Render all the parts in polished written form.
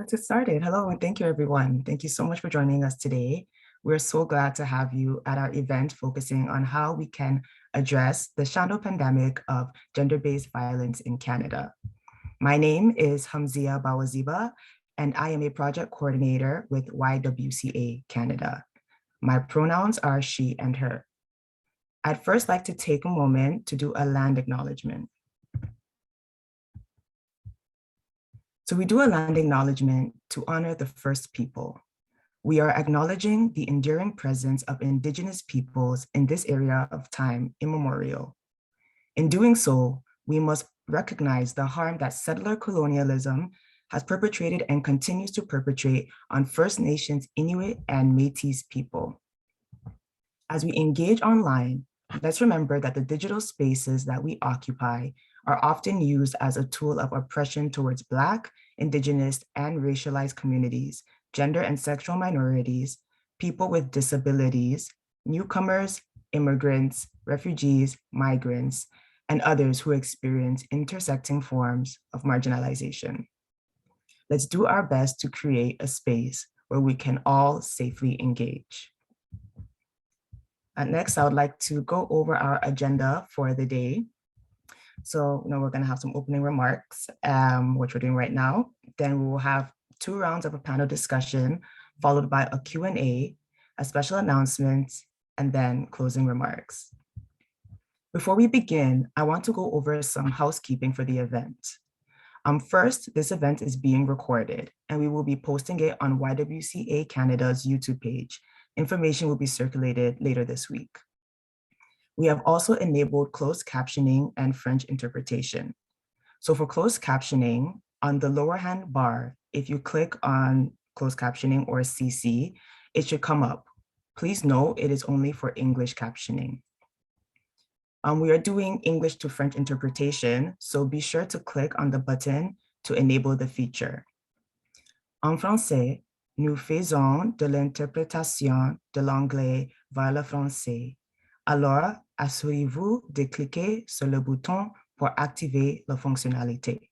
Let's get started. Hello, and thank you, everyone. Thank you so much for joining us today. We're so glad to have you at our event focusing on how we can address the shadow pandemic of gender-based violence in Canada. My name is Hamzia Bawaziba, and I am a project coordinator with YWCA Canada. My pronouns are she and her. I'd first like to take a moment to do a land acknowledgement. So we do a land acknowledgement to honor the first people. We are acknowledging the enduring presence of Indigenous peoples in this area of time immemorial. In doing so, we must recognize the harm that settler colonialism has perpetrated and continues to perpetrate on First Nations, Inuit, and Métis people. As we engage online, let's remember that the digital spaces that we occupy are often used as a tool of oppression towards Black, Indigenous, and racialized communities, gender and sexual minorities, people with disabilities, newcomers, immigrants, refugees, migrants, and others who experience intersecting forms of marginalization. Let's do our best to create a space where we can all safely engage. Next, I would like to go over our agenda for the day. So, we're going to have some opening remarks, which we're doing right now. Then we will have 2 rounds of a panel discussion, followed by a Q&A, a special announcement, and then closing remarks. Before we begin, I want to go over some housekeeping for the event. First, this event is being recorded, and we will be posting it on YWCA Canada's YouTube page. Information will be circulated later this week. We have also enabled closed captioning and French interpretation. So for closed captioning, on the lower hand bar, if you click on closed captioning or CC, it should come up. Please note it is only for English captioning. We are doing English to French interpretation, so be sure to click on the button to enable the feature. En français, nous faisons de l'interprétation de l'anglais vers le français. Alors, assurez-vous de cliquer sur le bouton pour activer la fonctionnalité.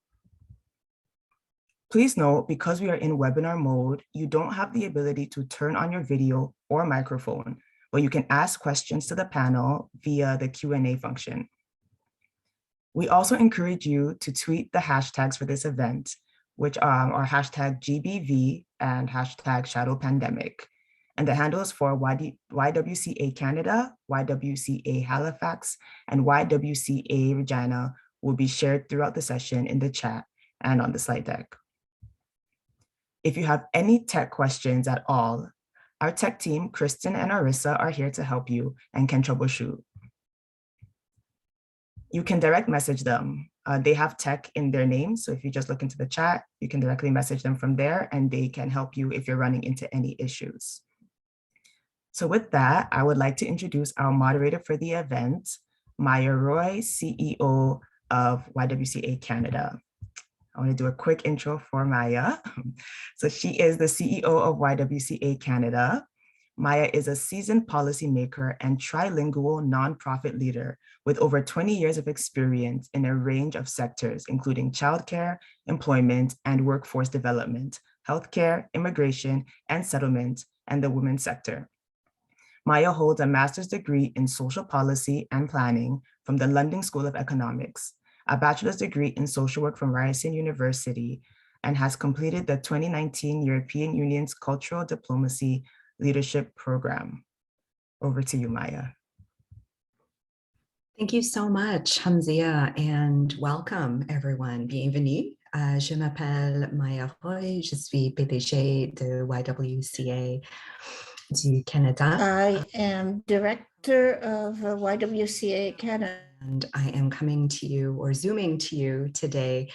Please note, because we are in webinar mode, you don't have the ability to turn on your video or microphone, but you can ask questions to the panel via the Q&A function. We also encourage you to tweet the hashtags for this event, which are hashtag GBV and hashtag Shadow Pandemic. And the handles for YWCA Canada, YWCA Halifax, and YWCA Regina will be shared throughout the session in the chat and on the slide deck. If you have any tech questions at all, our tech team, Kristen and Arissa, are here to help you and can troubleshoot. You can direct message them. They have tech in their name, so if you just look into the chat, you can directly message them from there and they can help you if you're running into any issues. So with that, I would like to introduce our moderator for the event, Maya Roy, CEO of YWCA Canada. I want to do a quick intro for Maya. So she is the CEO of YWCA Canada. Maya is a seasoned policymaker and trilingual nonprofit leader with over 20 years of experience in a range of sectors, including childcare, employment, and workforce development, healthcare, immigration, and settlement, and the women's sector. Maya holds a master's degree in social policy and planning from the London School of Economics, a bachelor's degree in social work from Ryerson University, and has completed the 2019 European Union's Cultural Diplomacy Leadership Program. Over to you, Maya. Thank you so much, Hamzia, and welcome everyone. Bienvenue. Je m'appelle Maya Roy, je suis PDG de YWCA du Canada. I am director of YWCA Canada. And I am coming to you or zooming to you today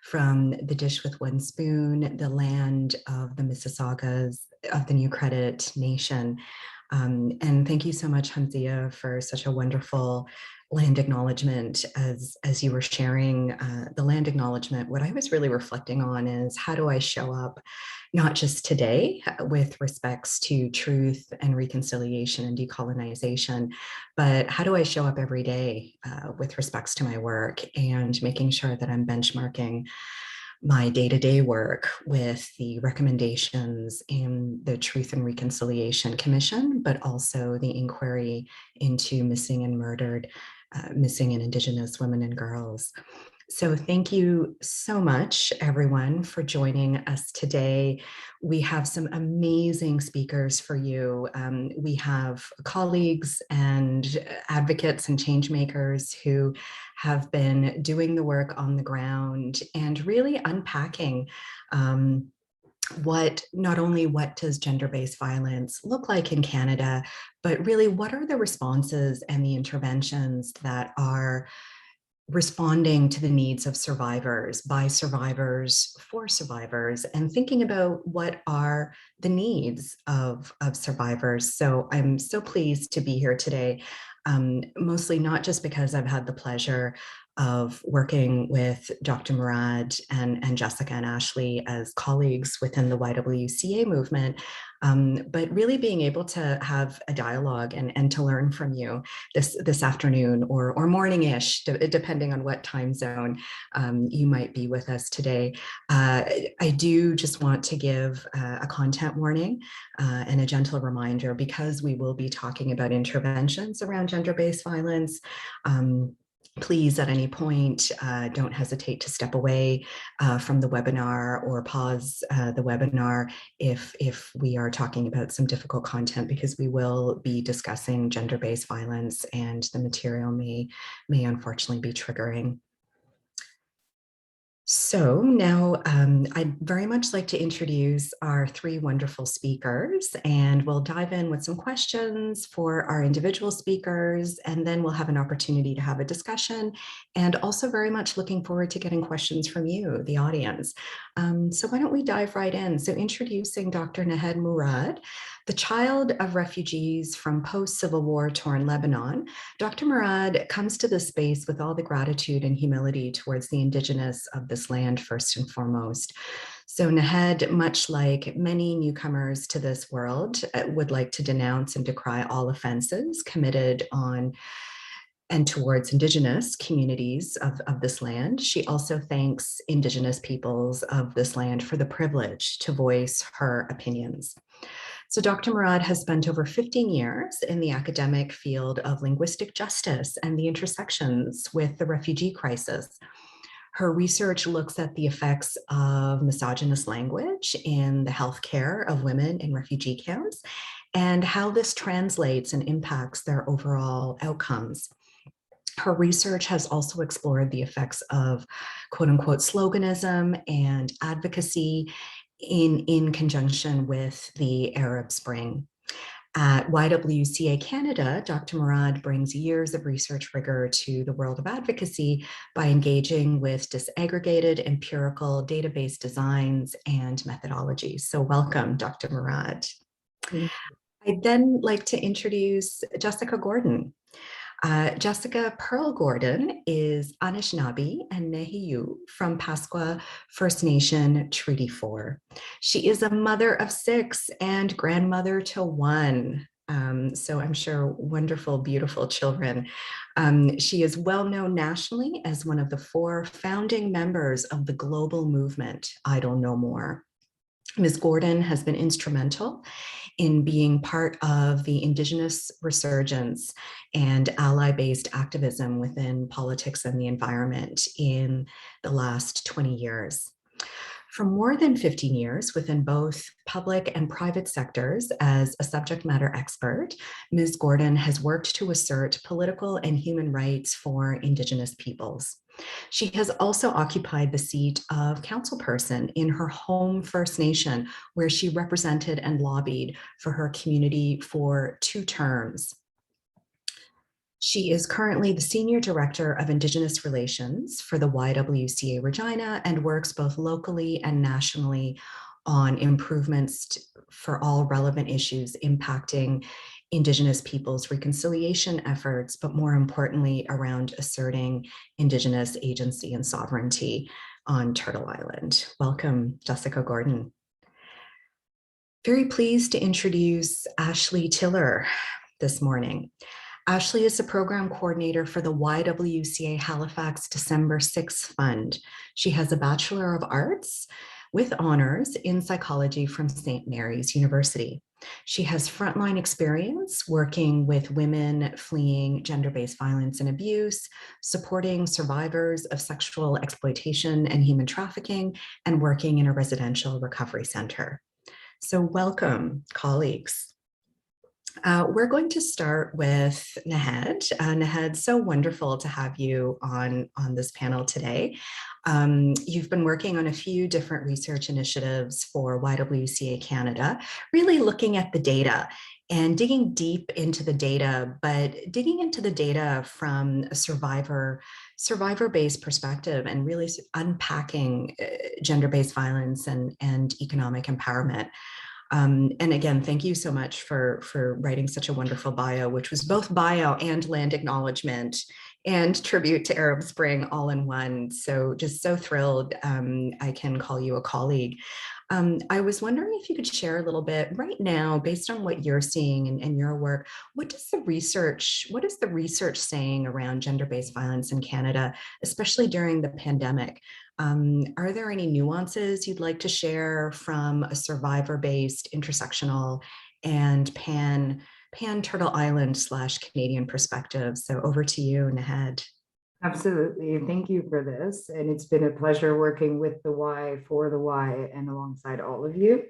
from the Dish with One Spoon, the land of the Mississaugas of the New Credit Nation. And thank you so much, Hamzia, for such a wonderful land acknowledgement. As you were sharing the land acknowledgement, what I was really reflecting on is how do I show up not just today with respects to truth and reconciliation and decolonization, but how do I show up every day with respects to my work and making sure that I'm benchmarking my day-to-day work with the recommendations in the Truth and Reconciliation Commission, but also the inquiry into missing and murdered, missing and Indigenous women and girls. So thank you so much, everyone, for joining us today. We have some amazing speakers for you. We have colleagues and advocates and change makers who have been doing the work on the ground and really unpacking not only what does gender-based violence look like in Canada, but really what are the responses and the interventions that are responding to the needs of survivors, by survivors, for survivors, and thinking about what are the needs of survivors. So I'm so pleased to be here today, mostly not just because I've had the pleasure of working with Dr. Mourad and Jessica and Ashley as colleagues within the YWCA movement, but really being able to have a dialogue and to learn from you this afternoon or morning-ish, depending on what time zone you might be with us today. I do just want to give a content warning and a gentle reminder, because we will be talking about interventions around gender-based violence. Please, at any point, don't hesitate to step away from the webinar or pause the webinar if we are talking about some difficult content, because we will be discussing gender-based violence and the material may unfortunately be triggering. So now I'd very much like to introduce our three wonderful speakers, and we'll dive in with some questions for our individual speakers, and then we'll have an opportunity to have a discussion, and also very much looking forward to getting questions from you, the audience. So why don't we dive right in? So introducing Dr. Nahed Mourad, the child of refugees from post-Civil War torn Lebanon. Dr. Mourad comes to this space with all the gratitude and humility towards the Indigenous of this land, first and foremost. So Nahed, much like many newcomers to this world, would like to denounce and decry all offenses committed on and towards Indigenous communities of this land. She also thanks Indigenous peoples of this land for the privilege to voice her opinions. So Dr. Mourad has spent over 15 years in the academic field of linguistic justice and the intersections with the refugee crisis. Her research looks at the effects of misogynist language in the healthcare of women in refugee camps and how this translates and impacts their overall outcomes. Her research has also explored the effects of quote unquote sloganism and advocacy in conjunction with the Arab Spring. At YWCA Canada, Dr. Mourad brings years of research rigor to the world of advocacy by engaging with disaggregated empirical database designs and methodologies. So welcome, Dr. Mourad. I'd then like to introduce Jessica Gordon. Jessica Pearl Gordon is Anishinaabe and Nehiyu from Pasqua First Nation Treaty 4. She is a mother of 6 and grandmother to 1. So I'm sure wonderful, beautiful children. She is well known nationally as one of the 4 founding members of the global movement, Idle No More. Ms. Gordon has been instrumental in being part of the Indigenous resurgence and ally-based activism within politics and the environment in the last 20 years. For more than 15 years within both public and private sectors as a subject matter expert, Ms. Gordon has worked to assert political and human rights for Indigenous peoples. She has also occupied the seat of councilperson in her home First Nation, where she represented and lobbied for her community for 2 terms. She is currently the Senior Director of Indigenous Relations for the YWCA Regina and works both locally and nationally on improvements for all relevant issues impacting Indigenous peoples' reconciliation efforts, but more importantly, around asserting Indigenous agency and sovereignty on Turtle Island. Welcome, Jessica Gordon. Very pleased to introduce Ashley Tiller this morning. Ashley is a program coordinator for the YWCA Halifax December 6th Fund. She has a Bachelor of Arts with honors in psychology from St. Mary's University. She has frontline experience working with women fleeing gender-based violence and abuse, supporting survivors of sexual exploitation and human trafficking, and working in a residential recovery center. So welcome, colleagues. We're going to start with Nahed. Nahed, so wonderful to have you on this panel today. You've been working on a few different research initiatives for YWCA Canada, really looking at the data and digging deep into the data, but digging into the data from a survivor-based perspective and really unpacking gender-based violence and economic empowerment. And again, thank you so much for writing such a wonderful bio, which was both bio and land acknowledgement and tribute to Arab Spring all in one. So just so thrilled I can call you a colleague. I was wondering if you could share a little bit right now, based on what you're seeing in your work, what is the research saying around gender-based violence in Canada, especially during the pandemic? Are there any nuances you'd like to share from a survivor-based, intersectional, and pan Turtle Island / Canadian perspective? So over to you, Nahed. Absolutely. Thank you for this. And it's been a pleasure working with the Y, for the Y, and alongside all of you.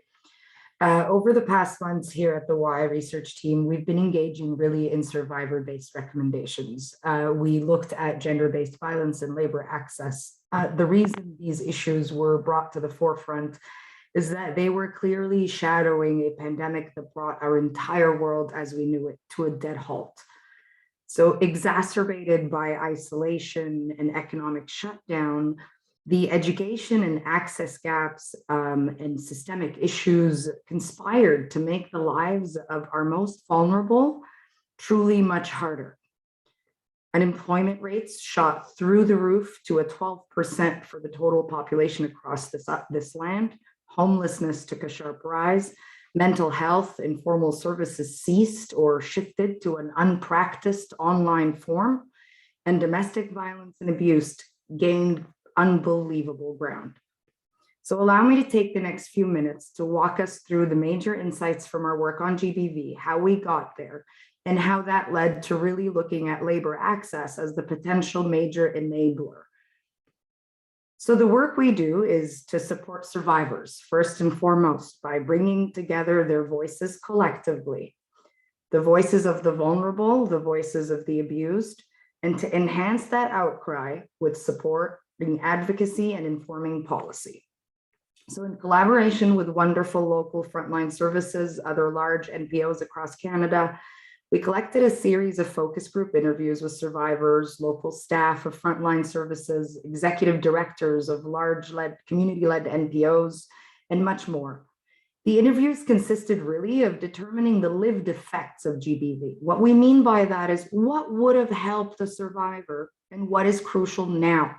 Over the past months here at the Y research team, we've been engaging really in survivor-based recommendations. We looked at gender-based violence and labor access. The reason these issues were brought to the forefront is that they were clearly shadowing a pandemic that brought our entire world as we knew it to a dead halt. So exacerbated by isolation and economic shutdown, the education and access gaps and systemic issues conspired to make the lives of our most vulnerable truly much harder. Unemployment rates shot through the roof to a 12% for the total population across this land. Homelessness took a sharp rise. Mental health and formal services ceased or shifted to an unpracticed online form, and domestic violence and abuse gained unbelievable ground. So allow me to take the next few minutes to walk us through the major insights from our work on GBV, how we got there, and how that led to really looking at labor access as the potential major enabler. So the work we do is to support survivors, first and foremost, by bringing together their voices collectively, the voices of the vulnerable, the voices of the abused, and to enhance that outcry with supporting advocacy and informing policy. So in collaboration with wonderful local frontline services, other large NPOs across Canada, we collected a series of focus group interviews with survivors, local staff of frontline services, executive directors of large community-led NPOs, and much more. The interviews consisted really of determining the lived effects of GBV. What we mean by that is what would have helped a survivor and what is crucial now.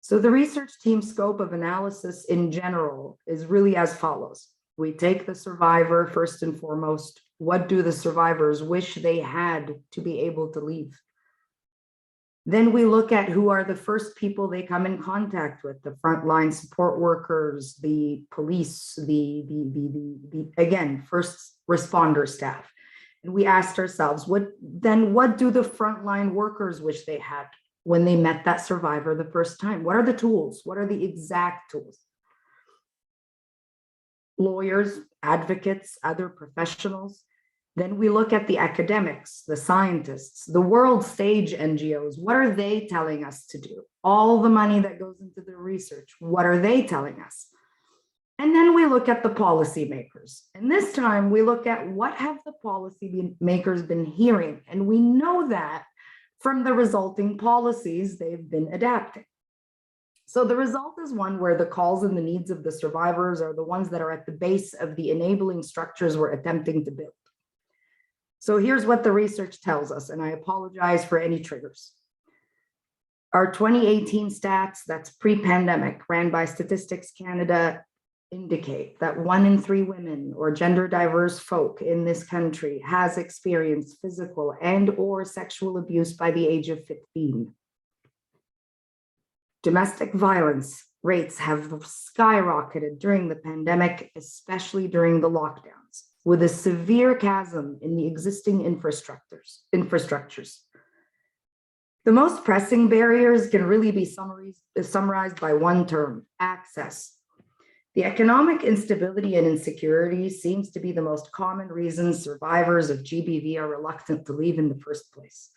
So the research team scope of analysis in general is really as follows. We take the survivor first and foremost. What do the survivors wish they had to be able to leave? Then we look at who are the first people they come in contact with, the frontline support workers, the police, again, first responder staff. And we asked ourselves, what do the frontline workers wish they had when they met that survivor the first time? What are the tools? What are the exact tools? Lawyers, advocates, other professionals. Then we look at the academics, the scientists, the world stage NGOs. What are they telling us to do? All the money that goes into the research, what are they telling us? And then we look at the policymakers. And this time we look at what have the policymakers been hearing? And we know that from the resulting policies they've been adapting. So the result is one where the calls and the needs of the survivors are the ones that are at the base of the enabling structures we're attempting to build. So here's what the research tells us, and I apologize for any triggers. Our 2018 stats, that's pre-pandemic, ran by Statistics Canada, indicate that 1 in 3 women or gender diverse folk in this country has experienced physical and or sexual abuse by the age of 15. Domestic violence rates have skyrocketed during the pandemic, especially during the lockdowns, with a severe chasm in the existing infrastructures. The most pressing barriers can really be summarized by one term: access. The economic instability and insecurity seems to be the most common reason survivors of GBV are reluctant to leave in the first place.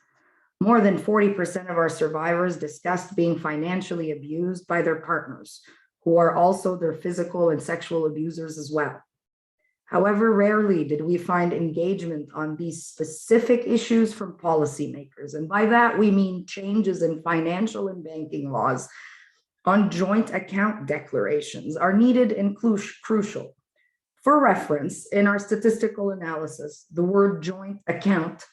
More than 40% of our survivors discussed being financially abused by their partners, who are also their physical and sexual abusers as well. However, rarely did we find engagement on these specific issues from policymakers. And by that, we mean changes in financial and banking laws on joint account declarations are needed and crucial. For reference, in our statistical analysis, the word joint account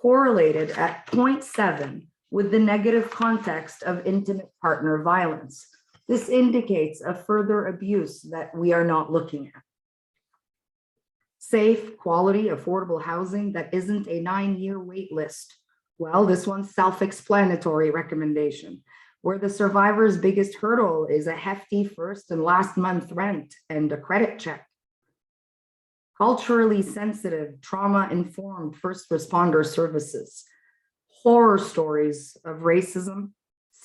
correlated at 0.7 with the negative context of intimate partner violence. This indicates a further abuse that we are not looking at. Safe, quality, affordable housing that isn't a 9-year wait list. Well, this one's self-explanatory recommendation, where the survivor's biggest hurdle is a hefty first and last month rent and a credit check. Culturally sensitive, trauma-informed first responder services. Horror stories of racism,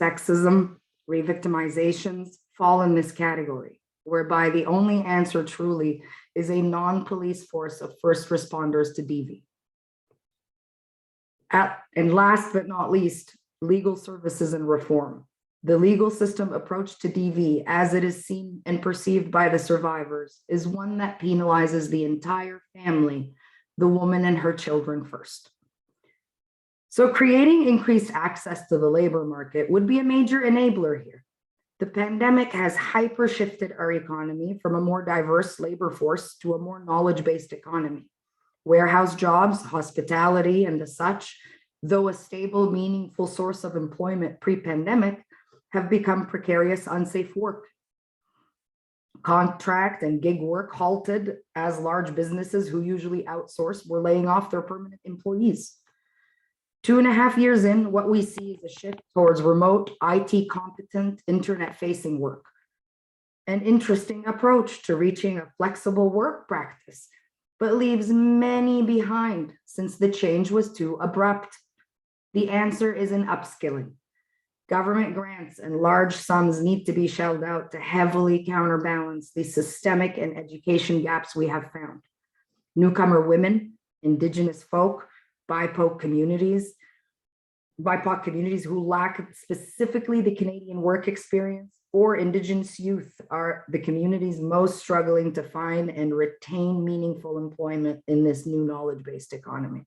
sexism, re-victimizations fall in this category, whereby the only answer truly is a non-police force of first responders to DV. And last but not least, legal services and reform. The legal system approach to DV, as it is seen and perceived by the survivors, is one that penalizes the entire family, the woman and her children first. So creating increased access to the labor market would be a major enabler here. The pandemic has hyper shifted our economy from a more diverse labor force to a more knowledge-based economy. Warehouse jobs, hospitality, and the such, though a stable, meaningful source of employment pre-pandemic, have become precarious, unsafe work. Contract and gig work halted as large businesses who usually outsource were laying off their permanent employees. 2.5 years in, what we see is a shift towards remote, IT competent, internet facing work. An interesting approach to reaching a flexible work practice, but leaves many behind since the change was too abrupt. The answer is in upskilling. Government grants and large sums need to be shelled out to heavily counterbalance the systemic and education gaps we have found. Newcomer women, Indigenous folk, BIPOC communities who lack specifically the Canadian work experience, or Indigenous youth are the communities most struggling to find and retain meaningful employment in this new knowledge-based economy.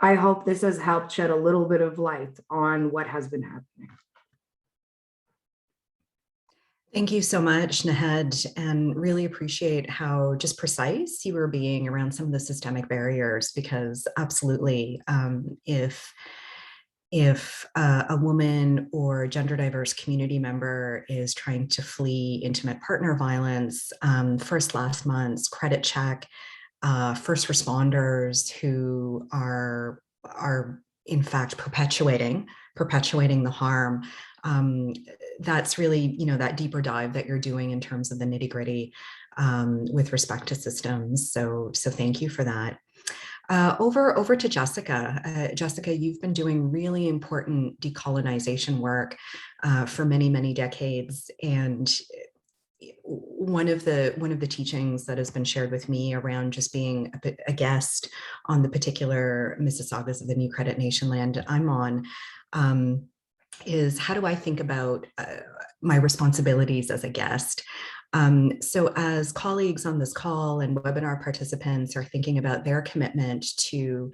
I hope this has helped shed a little bit of light on what has been happening. Thank you so much, Nahed, and really appreciate how just precise you were being around some of the systemic barriers, because absolutely, if a woman or gender diverse community member is trying to flee intimate partner violence, first last month's credit check, first responders who are in fact perpetuating the harm, that's really, that deeper dive that you're doing in terms of the nitty gritty with respect to systems. So thank you for that. Over to Jessica. Jessica, you've been doing really important decolonization work for many, many decades. And one of the teachings that has been shared with me around just being a guest on the particular Mississaugas of the New Credit Nation land I'm on is, how do I think about my responsibilities as a guest? So as colleagues on this call and webinar participants are thinking about their commitment to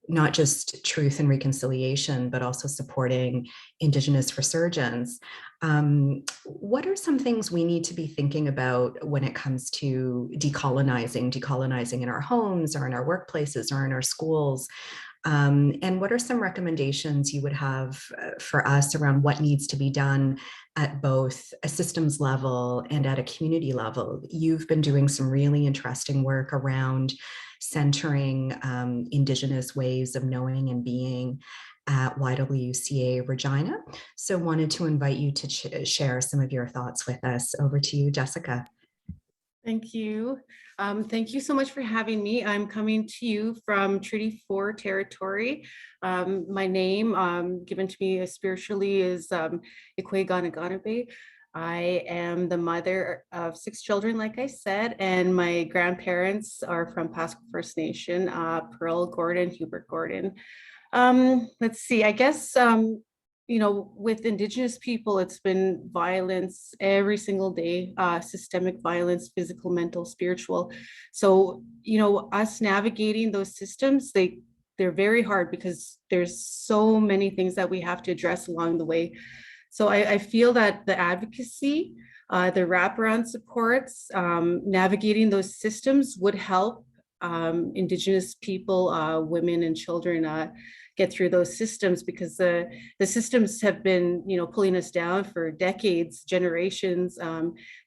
not just truth and reconciliation, but also supporting Indigenous resurgence, what are some things we need to be thinking about when it comes to decolonizing in our homes or in our workplaces or in our schools? And what are some recommendations you would have for us around what needs to be done at both a systems level and at a community level? You've been doing some really interesting work around centering Indigenous ways of knowing and being at YWCA Regina. So wanted to invite you to share some of your thoughts with us. Over to you, Jessica. Thank you. Thank you so much for having me. I'm coming to you from Treaty 4 territory. My name given to me spiritually is Ikwe. I am the mother of 6 children, like I said, and my grandparents are from Pasco First Nation, Pearl Gordon, Hubert Gordon. Let's see, I guess, you know, with Indigenous people, it's been violence every single day, systemic violence, physical, mental, spiritual. So, you know, us navigating those systems, they're very hard because there's so many things that we have to address along the way. So I feel that the advocacy, the wraparound supports, navigating those systems would help Indigenous people, women and children get through those systems, because the systems have been, you know, pulling us down for decades, generations.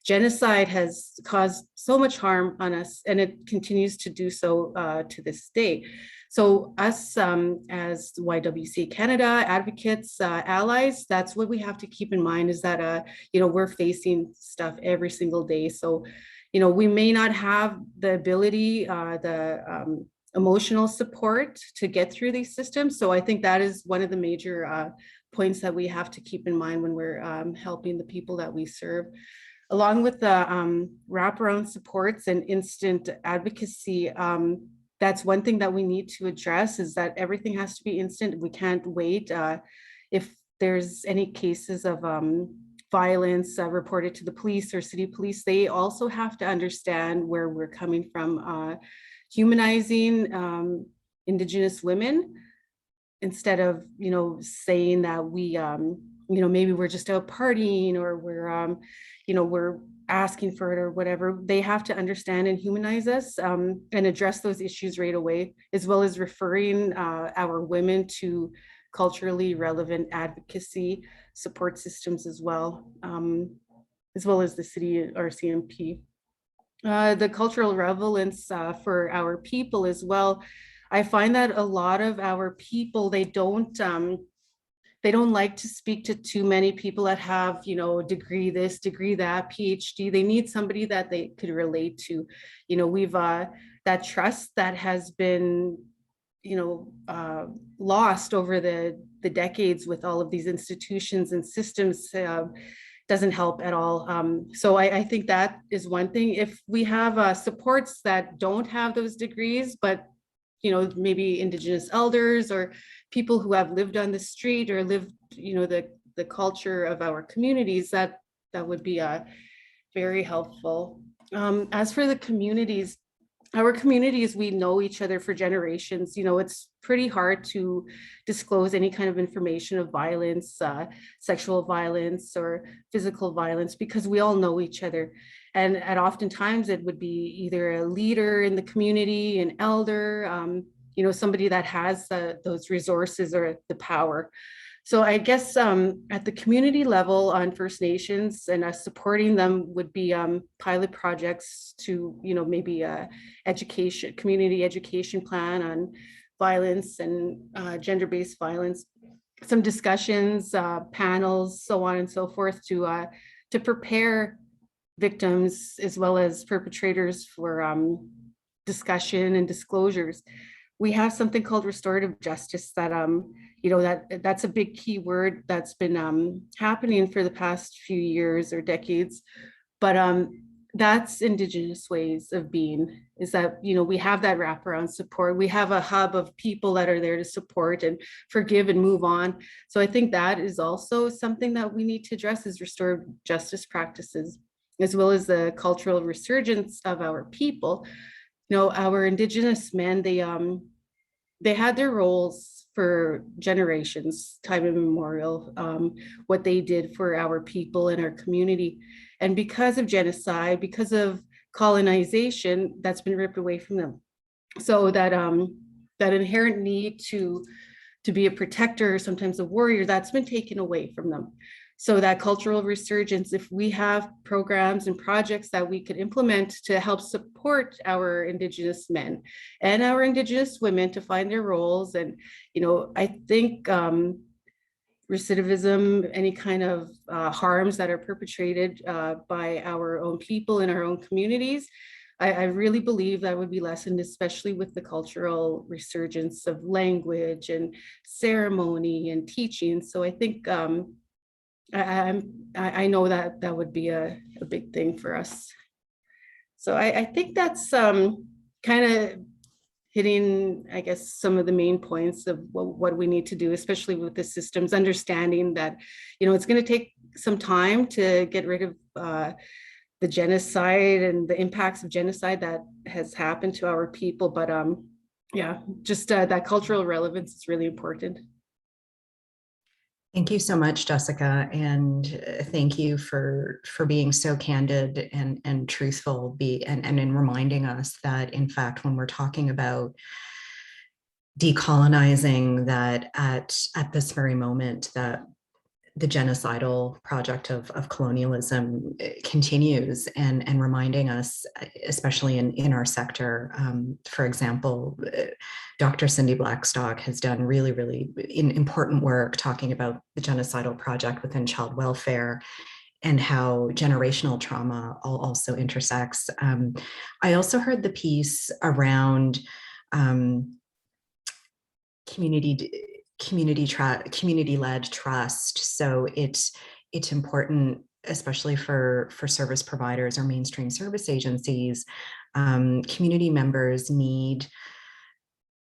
Genocide has caused so much harm on us, and it continues to do so to this day. So us as YWCA Canada advocates, allies, that's what we have to keep in mind, is that, you know, we're facing stuff every single day. So, you know, we may not have the ability, the emotional support to get through these systems. So I think that is one of the major points that we have to keep in mind when we're helping the people that we serve. Along with the wraparound supports and instant advocacy, that's one thing that we need to address, is that everything has to be instant. We can't wait. If there's any cases of violence reported to the police or city police, they also have to understand where we're coming from. Humanizing Indigenous women, instead of, you know, saying that we, you know, maybe we're just out partying, or we're, you know, we're asking for it or whatever. They have to understand and humanize us, and address those issues right away, as well as referring our women to culturally relevant advocacy support systems as well as the city or CMP. The cultural relevance for our people as well. I find that a lot of our people, they don't like to speak to too many people that have, you know, degree this, degree that, PhD. They need somebody that they could relate to. You know, we've that trust that has been, you know, lost over the decades with all of these institutions and systems. Doesn't help at all. So I think that is one thing. If we have supports that don't have those degrees, but, you know, maybe Indigenous elders or people who have lived on the street or lived, you know, the culture of our communities, that would be very helpful. As for the communities, our communities, we know each other for generations. You know, it's pretty hard to disclose any kind of information of violence, sexual violence or physical violence, because we all know each other. And oftentimes it would be either a leader in the community, an elder, you know, somebody that has those resources or the power. So I guess at the community level on First Nations, and us supporting them would be pilot projects to, you know, maybe education, community education plan on violence and gender-based violence, some discussions, panels, so on and so forth, to prepare victims as well as perpetrators for discussion and disclosures. We have something called restorative justice that, you know, that's a big key word that's been happening for the past few years or decades. But that's Indigenous ways of being, is that, you know, we have that wraparound support. We have a hub of people that are there to support and forgive and move on. So I think that is also something that we need to address, is restorative justice practices, as well as the cultural resurgence of our people. You know, our Indigenous men, they had their roles for generations, time immemorial, what they did for our people and our community. And because of genocide, because of colonization, that's been ripped away from them. So that that inherent need to be a protector, sometimes a warrior, that's been taken away from them. So that cultural resurgence, if we have programs and projects that we could implement to help support our Indigenous men and our Indigenous women to find their roles. And, I think recidivism, any kind of harms that are perpetrated by our own people in our own communities, I really believe that would be lessened, especially with the cultural resurgence of language and ceremony and teaching. So I think I know that that would be a big thing for us. So I think that's kind of hitting, I guess, some of the main points of what we need to do, especially with the systems, understanding that, it's going to take some time to get rid of the genocide and the impacts of genocide that has happened to our people. But yeah, just that cultural relevance is really important. Thank you so much, Jessica, and thank you for being so candid and truthful, and in reminding us that, in fact, when we're talking about decolonizing, that at this very moment, that the genocidal project of colonialism continues, and reminding us, especially in our sector. For example, Dr. Cindy Blackstock has done really, really important work talking about the genocidal project within child welfare and how generational trauma also intersects. I also heard the piece around community-led trust. So it's important, especially for service providers or mainstream service agencies. Community members need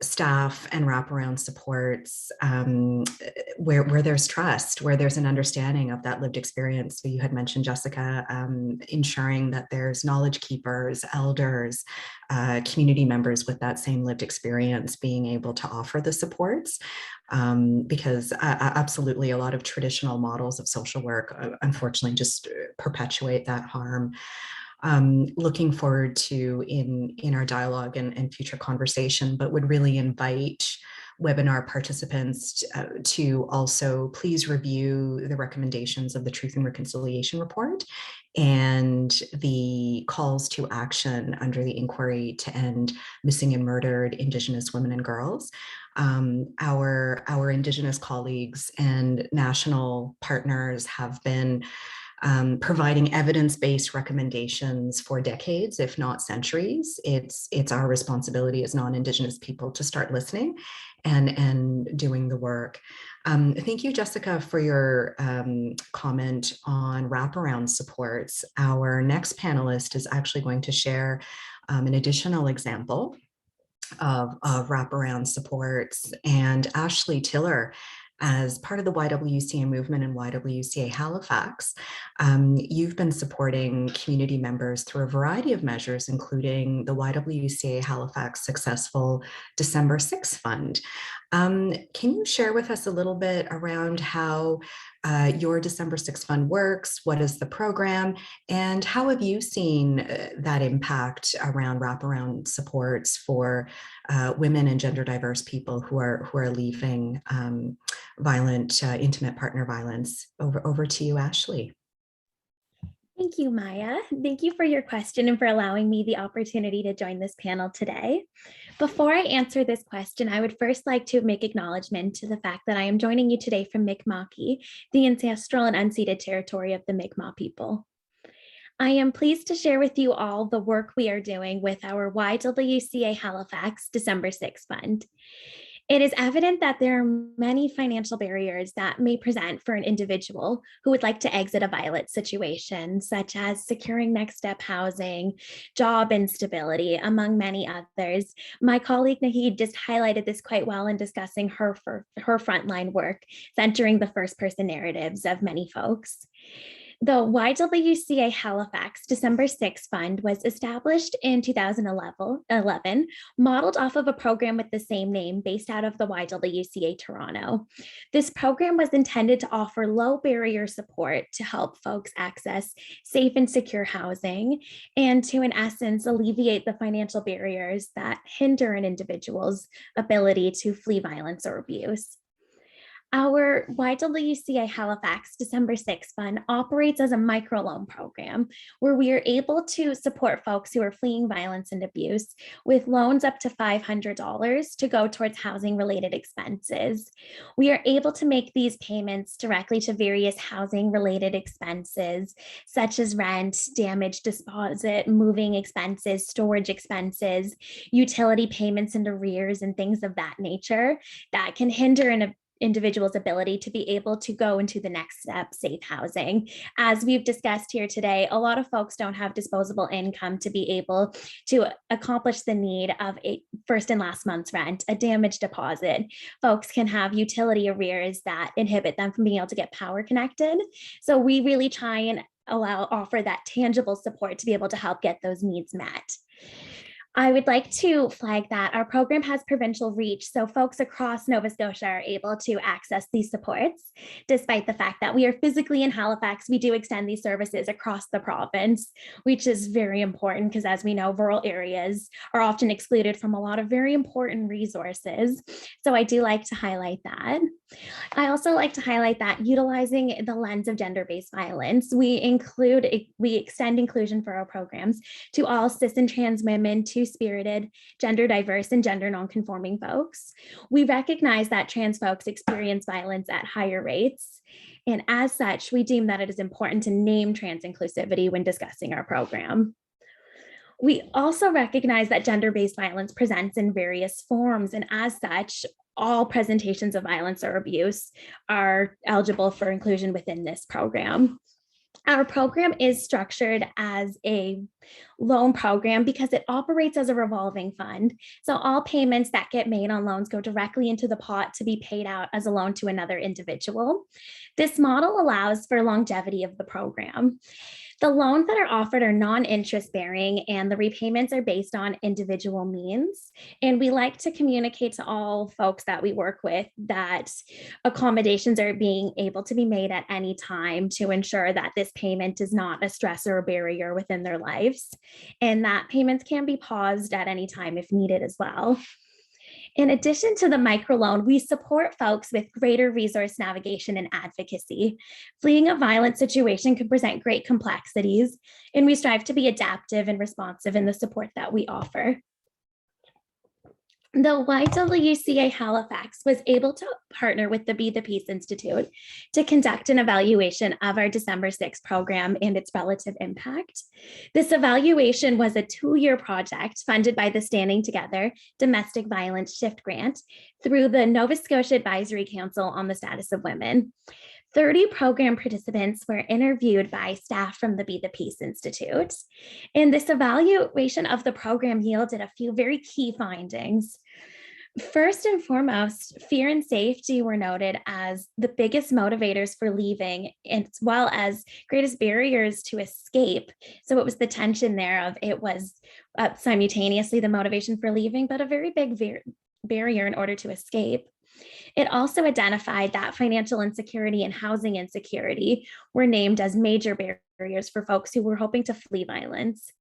staff and wraparound supports where there's trust, where there's an understanding of that lived experience. So you had mentioned, Jessica, ensuring that there's knowledge keepers, elders, community members with that same lived experience being able to offer the supports. Because absolutely a lot of traditional models of social work, unfortunately, just perpetuate that harm. Looking forward to in our dialogue and future conversation, but would really invite webinar participants to also please review the recommendations of the Truth and Reconciliation Report and the calls to action under the inquiry to end missing and murdered Indigenous women and girls. Our Indigenous colleagues and national partners have been providing evidence-based recommendations for decades, if not centuries. It's our responsibility as non-Indigenous people to start listening and doing the work. Thank you, Jessica, for your comment on wraparound supports. Our next panelist is actually going to share an additional example of wraparound supports, and Ashley Tiller, as part of the YWCA movement and YWCA Halifax, you've been supporting community members through a variety of measures, including the YWCA Halifax Successful December 6th Fund. Can you share with us a little bit around how your December 6th Fund works? What is the program? And how have you seen that impact around wraparound supports for women and gender diverse people who are leaving violent, intimate partner violence? Over to you, Ashley. Thank you, Maya. Thank you for your question and for allowing me the opportunity to join this panel today. Before I answer this question, I would first like to make acknowledgement to the fact that I am joining you today from Mi'kma'ki, the ancestral and unceded territory of the Mi'kmaq people. I am pleased to share with you all the work we are doing with our YWCA Halifax December 6th Fund. It is evident that there are many financial barriers that may present for an individual who would like to exit a violent situation, such as securing next step housing, job instability, among many others. My colleague Nahid just highlighted this quite well in discussing her frontline work, centering the first person narratives of many folks. The YWCA Halifax December 6 Fund was established in 2011, modeled off of a program with the same name based out of the YWCA Toronto. This program was intended to offer low barrier support to help folks access safe and secure housing and to, in essence, alleviate the financial barriers that hinder an individual's ability to flee violence or abuse. Our YWCA Halifax December 6 Fund operates as a microloan program where we are able to support folks who are fleeing violence and abuse with loans up to $500 to go towards housing related expenses. We are able to make these payments directly to various housing related expenses such as rent, damage deposit, moving expenses, storage expenses, utility payments and arrears, and things of that nature that can hinder an individual's ability to be able to go into the next step, safe housing. As we've discussed here today, a lot of folks don't have disposable income to be able to accomplish the need of a first and last month's rent, a damage deposit. Folks can have utility arrears that inhibit them from being able to get power connected. So we really try and offer that tangible support to be able to help get those needs met. I would like to flag that our program has provincial reach, so folks across Nova Scotia are able to access these supports. Despite the fact that we are physically in Halifax, we do extend these services across the province, which is very important because, as we know, rural areas are often excluded from a lot of very important resources. So I do like to highlight that. I also like to highlight that utilizing the lens of gender-based violence, we extend inclusion for our programs to all cis and trans women, two-spirited, gender diverse, and gender non-conforming folks. We recognize that trans folks experience violence at higher rates. And as such, we deem that it is important to name trans inclusivity when discussing our program. We also recognize that gender-based violence presents in various forms, and as such, all presentations of violence or abuse are eligible for inclusion within this program. Our program is structured as a loan program because it operates as a revolving fund. So all payments that get made on loans go directly into the pot to be paid out as a loan to another individual. This model allows for longevity of the program. The loans that are offered are non-interest bearing and the repayments are based on individual means. And we like to communicate to all folks that we work with that accommodations are being able to be made at any time to ensure that this payment is not a stress or a barrier within their lives, and that payments can be paused at any time if needed as well. In addition to the microloan, we support folks with greater resource navigation and advocacy. Fleeing a violent situation can present great complexities, and we strive to be adaptive and responsive in the support that we offer. The YWCA Halifax was able to partner with the Be the Peace Institute to conduct an evaluation of our December 6 program and its relative impact. This evaluation was a 2-year project funded by the Standing Together Domestic Violence Shift Grant through the Nova Scotia Advisory Council on the Status of Women. 30 program participants were interviewed by staff from the Be the Peace Institute. And this evaluation of the program yielded a few very key findings. First and foremost, fear and safety were noted as the biggest motivators for leaving, as well as greatest barriers to escape. So it was the tension there of it was simultaneously the motivation for leaving, but a very big barrier in order to escape. It also identified that financial insecurity and housing insecurity were named as major barriers for folks who were hoping to flee violence.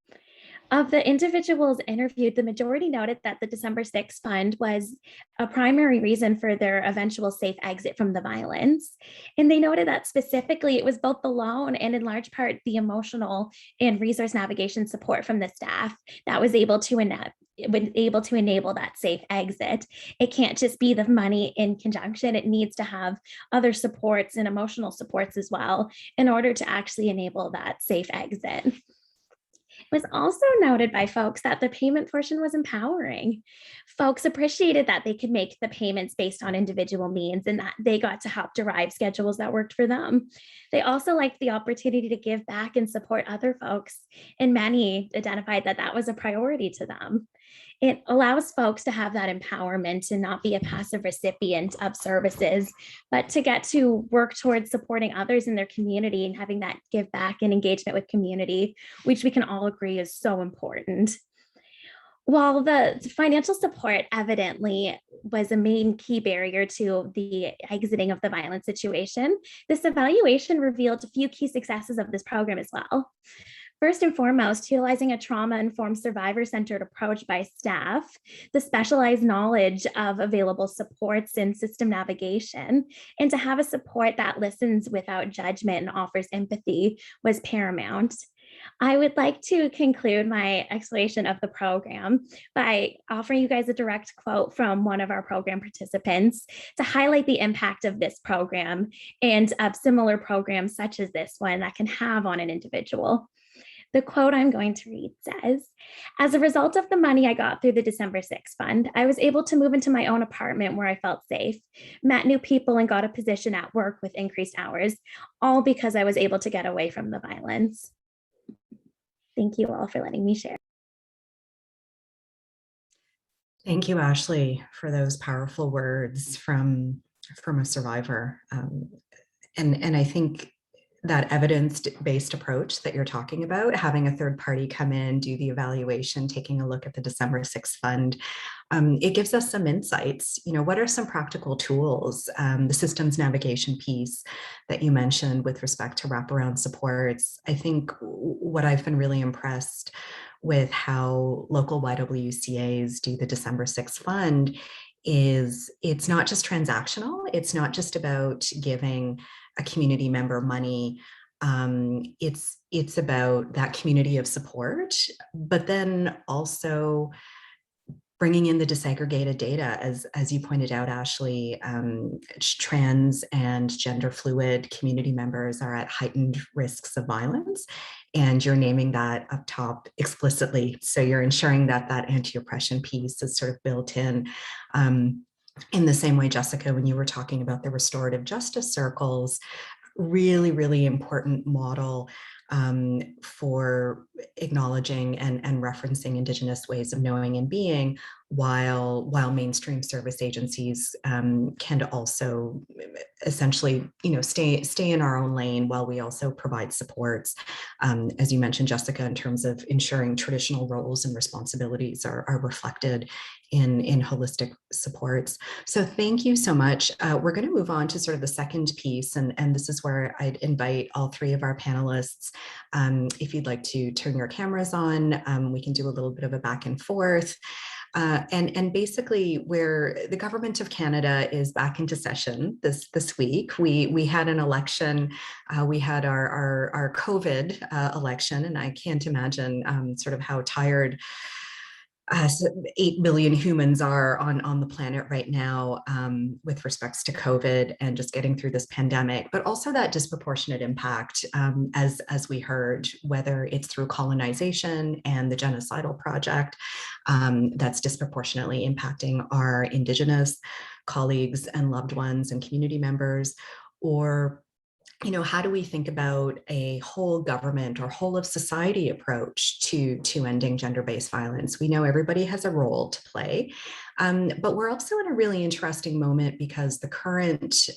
Of the individuals interviewed, the majority noted that the December 6 Fund was a primary reason for their eventual safe exit from the violence. And they noted that specifically it was both the loan and in large part the emotional and resource navigation support from the staff that was able to enable that safe exit. It can't just be the money in conjunction. It needs to have other supports and emotional supports as well in order to actually enable that safe exit. was also noted by folks that the payment portion was empowering. Folks appreciated that they could make the payments based on individual needs and that they got to help derive schedules that worked for them. They also liked the opportunity to give back and support other folks, and many identified that that was a priority to them. It allows folks to have that empowerment and not be a passive recipient of services, but to get to work towards supporting others in their community and having that give back and engagement with community, which we can all agree is so important. While the financial support evidently was a main key barrier to the exiting of the violent situation, this evaluation revealed a few key successes of this program as well. First and foremost, utilizing a trauma-informed survivor-centered approach by staff, the specialized knowledge of available supports and system navigation, and to have a support that listens without judgment and offers empathy was paramount. I would like to conclude my explanation of the program by offering you guys a direct quote from one of our program participants to highlight the impact of this program and of similar programs such as this one that can have on an individual. The quote I'm going to read says, "As a result of the money I got through the December 6th fund, I was able to move into my own apartment where I felt safe, met new people, and got a position at work with increased hours, all because I was able to get away from the violence." Thank you all for letting me share. Thank you, Ashley, for those powerful words from a survivor. And I think that evidence-based approach that you're talking about, having a third party come in, do the evaluation, taking a look at the December 6th fund, it gives us some insights. You know, what are some practical tools? The systems navigation piece that you mentioned with respect to wraparound supports. I think what I've been really impressed with how local YWCAs do the December 6th fund is it's not just transactional. It's not just about giving a community member money. It's about that community of support, but then also bringing in the disaggregated data, as you pointed out, Ashley. Trans and gender fluid community members are at heightened risks of violence, and you're naming that up top explicitly. So you're ensuring that that anti-oppression piece is sort of built in the same way, Jessica, when you were talking about the restorative justice circles, really, really important model for acknowledging and referencing Indigenous ways of knowing and being, while mainstream service agencies can also essentially, you know, stay in our own lane while we also provide supports, as you mentioned, Jessica, in terms of ensuring traditional roles and responsibilities are reflected in holistic supports. So thank you so much. We're going to move on to sort of the second piece, and this is where I'd invite all three of our panelists. If you'd like to turn your cameras on, we can do a little bit of a back and forth. And basically, where the government of Canada is back into session this week, we had an election, we had our COVID election, and I can't imagine sort of how tired 8 billion humans are on the planet right now with respects to COVID and just getting through this pandemic, but also that disproportionate impact, as we heard, whether it's through colonization and the genocidal project that's disproportionately impacting our Indigenous colleagues and loved ones and community members, or you know, how do we think about a whole government or whole of society approach to ending gender-based violence? We know everybody has a role to play, but we're also in a really interesting moment because the current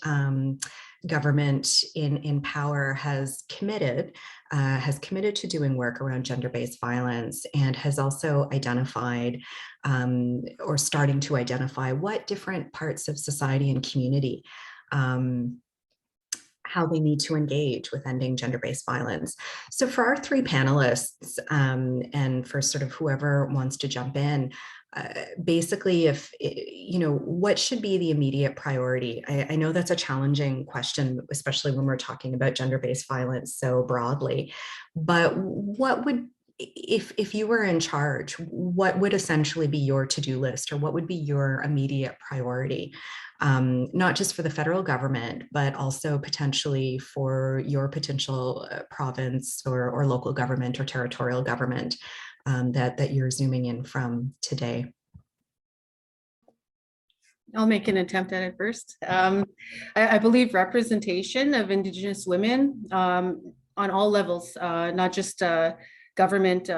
government in power has committed to doing work around gender-based violence, and has also identified or starting to identify what different parts of society and community how they need to engage with ending gender-based violence. So for our three panelists, and for sort of whoever wants to jump in, basically, if, you know, what should be the immediate priority? I know that's a challenging question, especially when we're talking about gender-based violence so broadly, but what would, if you were in charge, what would essentially be your to-do list, or what would be your immediate priority, not just for the federal government, but also potentially for your potential province or local government or territorial government that you're zooming in from today? I'll make an attempt at it first. I believe representation of Indigenous women on all levels, not just government,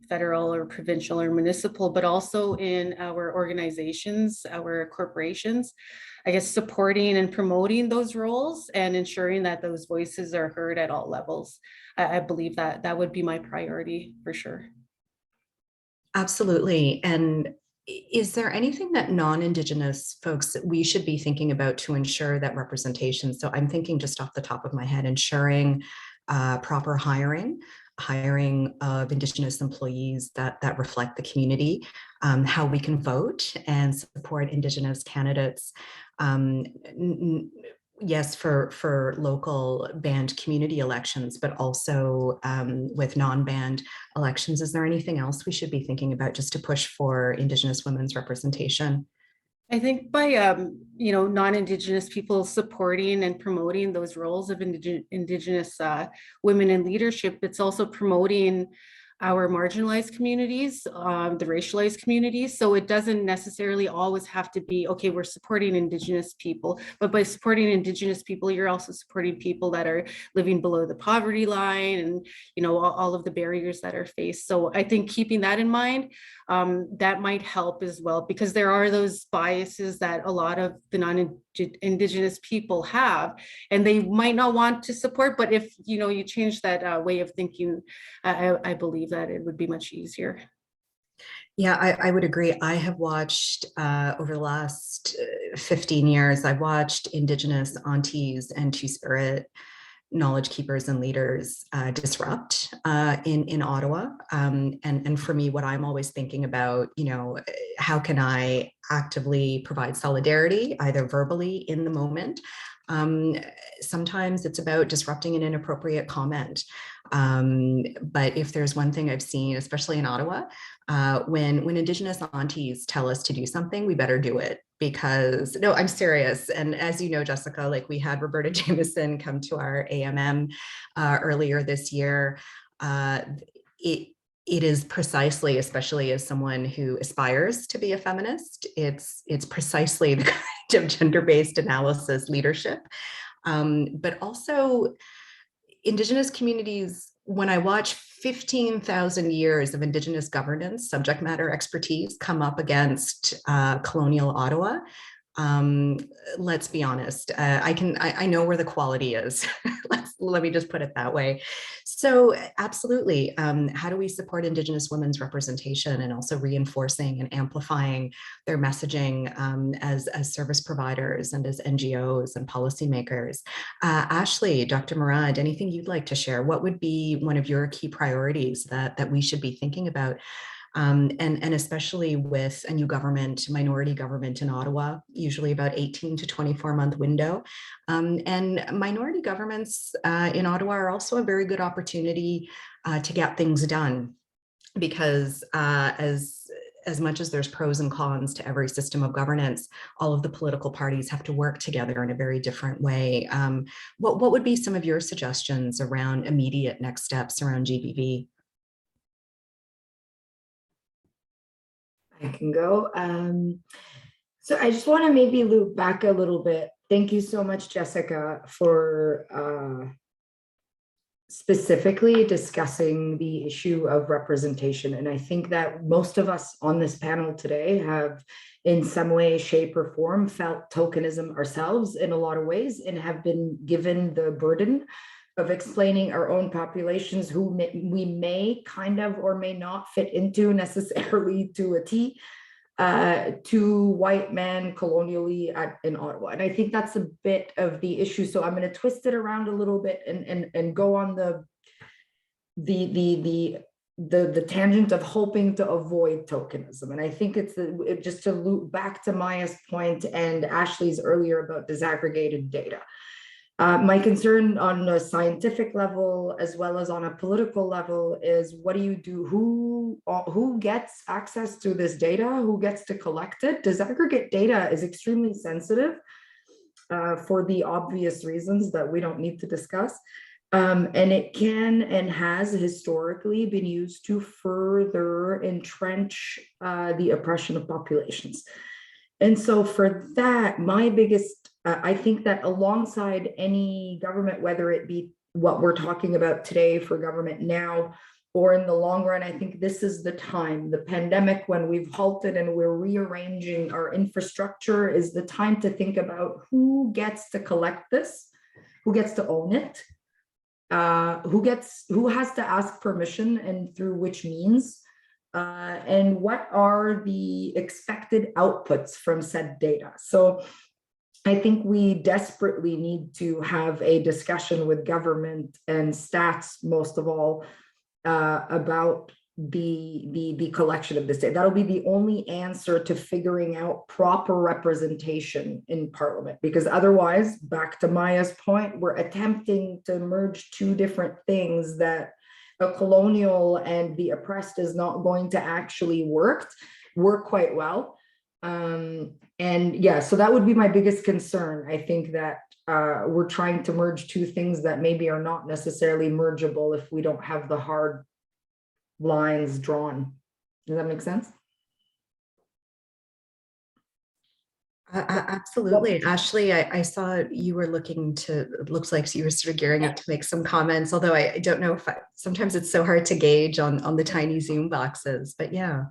federal or provincial or municipal, but also in our organizations, our corporations, I guess supporting and promoting those roles and ensuring that those voices are heard at all levels. I believe that that would be my priority for sure. Absolutely. And is there anything that non-Indigenous folks that we should be thinking about to ensure that representation? So I'm thinking just off the top of my head, ensuring proper hiring of Indigenous employees that reflect the community, how we can vote and support Indigenous candidates. Yes, for local band community elections, but also with non-band elections. Is there anything else we should be thinking about just to push for Indigenous women's representation? I think by non-Indigenous people supporting and promoting those roles of Indigenous women in leadership, it's also promoting our marginalized communities, the racialized communities. So it doesn't necessarily always have to be, okay, we're supporting Indigenous people, but by supporting Indigenous people, you're also supporting people that are living below the poverty line and, all of the barriers that are faced. So I think keeping that in mind, that might help as well, because there are those biases that a lot of the non-Indigenous people have, and they might not want to support, but if, you change that way of thinking, I believe that it would be much easier. Yeah, I would agree. I have watched over the last 15 years, I've watched Indigenous aunties and Two-Spirit knowledge keepers and leaders disrupt in Ottawa. And for me, what I'm always thinking about, how can I actively provide solidarity, either verbally in the moment. Sometimes it's about disrupting an inappropriate comment. But if there's one thing I've seen, especially in Ottawa, when Indigenous aunties tell us to do something, we better do it. Because no, I'm serious. And as you know, Jessica, like we had Roberta Jameson come to our AMM earlier this year. It is precisely, especially as someone who aspires to be a feminist, it's precisely the kind of gender-based analysis leadership. But also Indigenous communities, when I watch 15,000 years of Indigenous governance, subject matter expertise come up against colonial Ottawa, let's be honest, I know where the quality is. Let me just put it that way. So absolutely, how do we support Indigenous women's representation and also reinforcing and amplifying their messaging as service providers and as NGOs and policymakers? Ashley, Dr. Mourad, anything you'd like to share? What would be one of your key priorities that we should be thinking about? And especially with a new government, minority government in Ottawa, usually about 18 to 24 month window. And minority governments in Ottawa are also a very good opportunity to get things done, because as much as there's pros and cons to every system of governance, all of the political parties have to work together in a very different way. What would be some of your suggestions around immediate next steps around GBV? I can go. So I just want to maybe loop back a little bit. Thank you so much, Jessica, for specifically discussing the issue of representation. And I think that most of us on this panel today have in some way, shape, or form felt tokenism ourselves in a lot of ways and have been given the burden of explaining our own populations who we may kind of or may not fit into necessarily to a T, to white men colonially in Ottawa. And I think that's a bit of the issue. So I'm going to twist it around a little bit and go on the tangent of hoping to avoid tokenism. And I think it's just to loop back to Maya's point and Ashley's earlier about disaggregated data. My concern on a scientific level, as well as on a political level, is what do you do? Who gets access to this data? Who gets to collect it? Disaggregate data is extremely sensitive for the obvious reasons that we don't need to discuss. And it can and has historically been used to further entrench the oppression of populations. And so for that, my biggest, I think that alongside any government, whether it be what we're talking about today for government now, or in the long run, I think this is the time, the pandemic, when we've halted and we're rearranging our infrastructure, is the time to think about who gets to collect this, who gets to own it, who has to ask permission and through which means, and what are the expected outputs from said data. So I think we desperately need to have a discussion with government and stats, most of all, about the collection of this data. That'll be the only answer to figuring out proper representation in Parliament, because otherwise, back to Maya's point, we're attempting to merge two different things that a colonial and the oppressed is not going to actually work quite well. And yeah, so that would be my biggest concern. I think that we're trying to merge two things that maybe are not necessarily mergeable if we don't have the hard lines drawn. Does that make sense? Absolutely. Ashley, I saw you were looking to, it looks like you were sort of gearing up to make some comments, although I don't know if sometimes it's so hard to gauge on the tiny Zoom boxes, but yeah.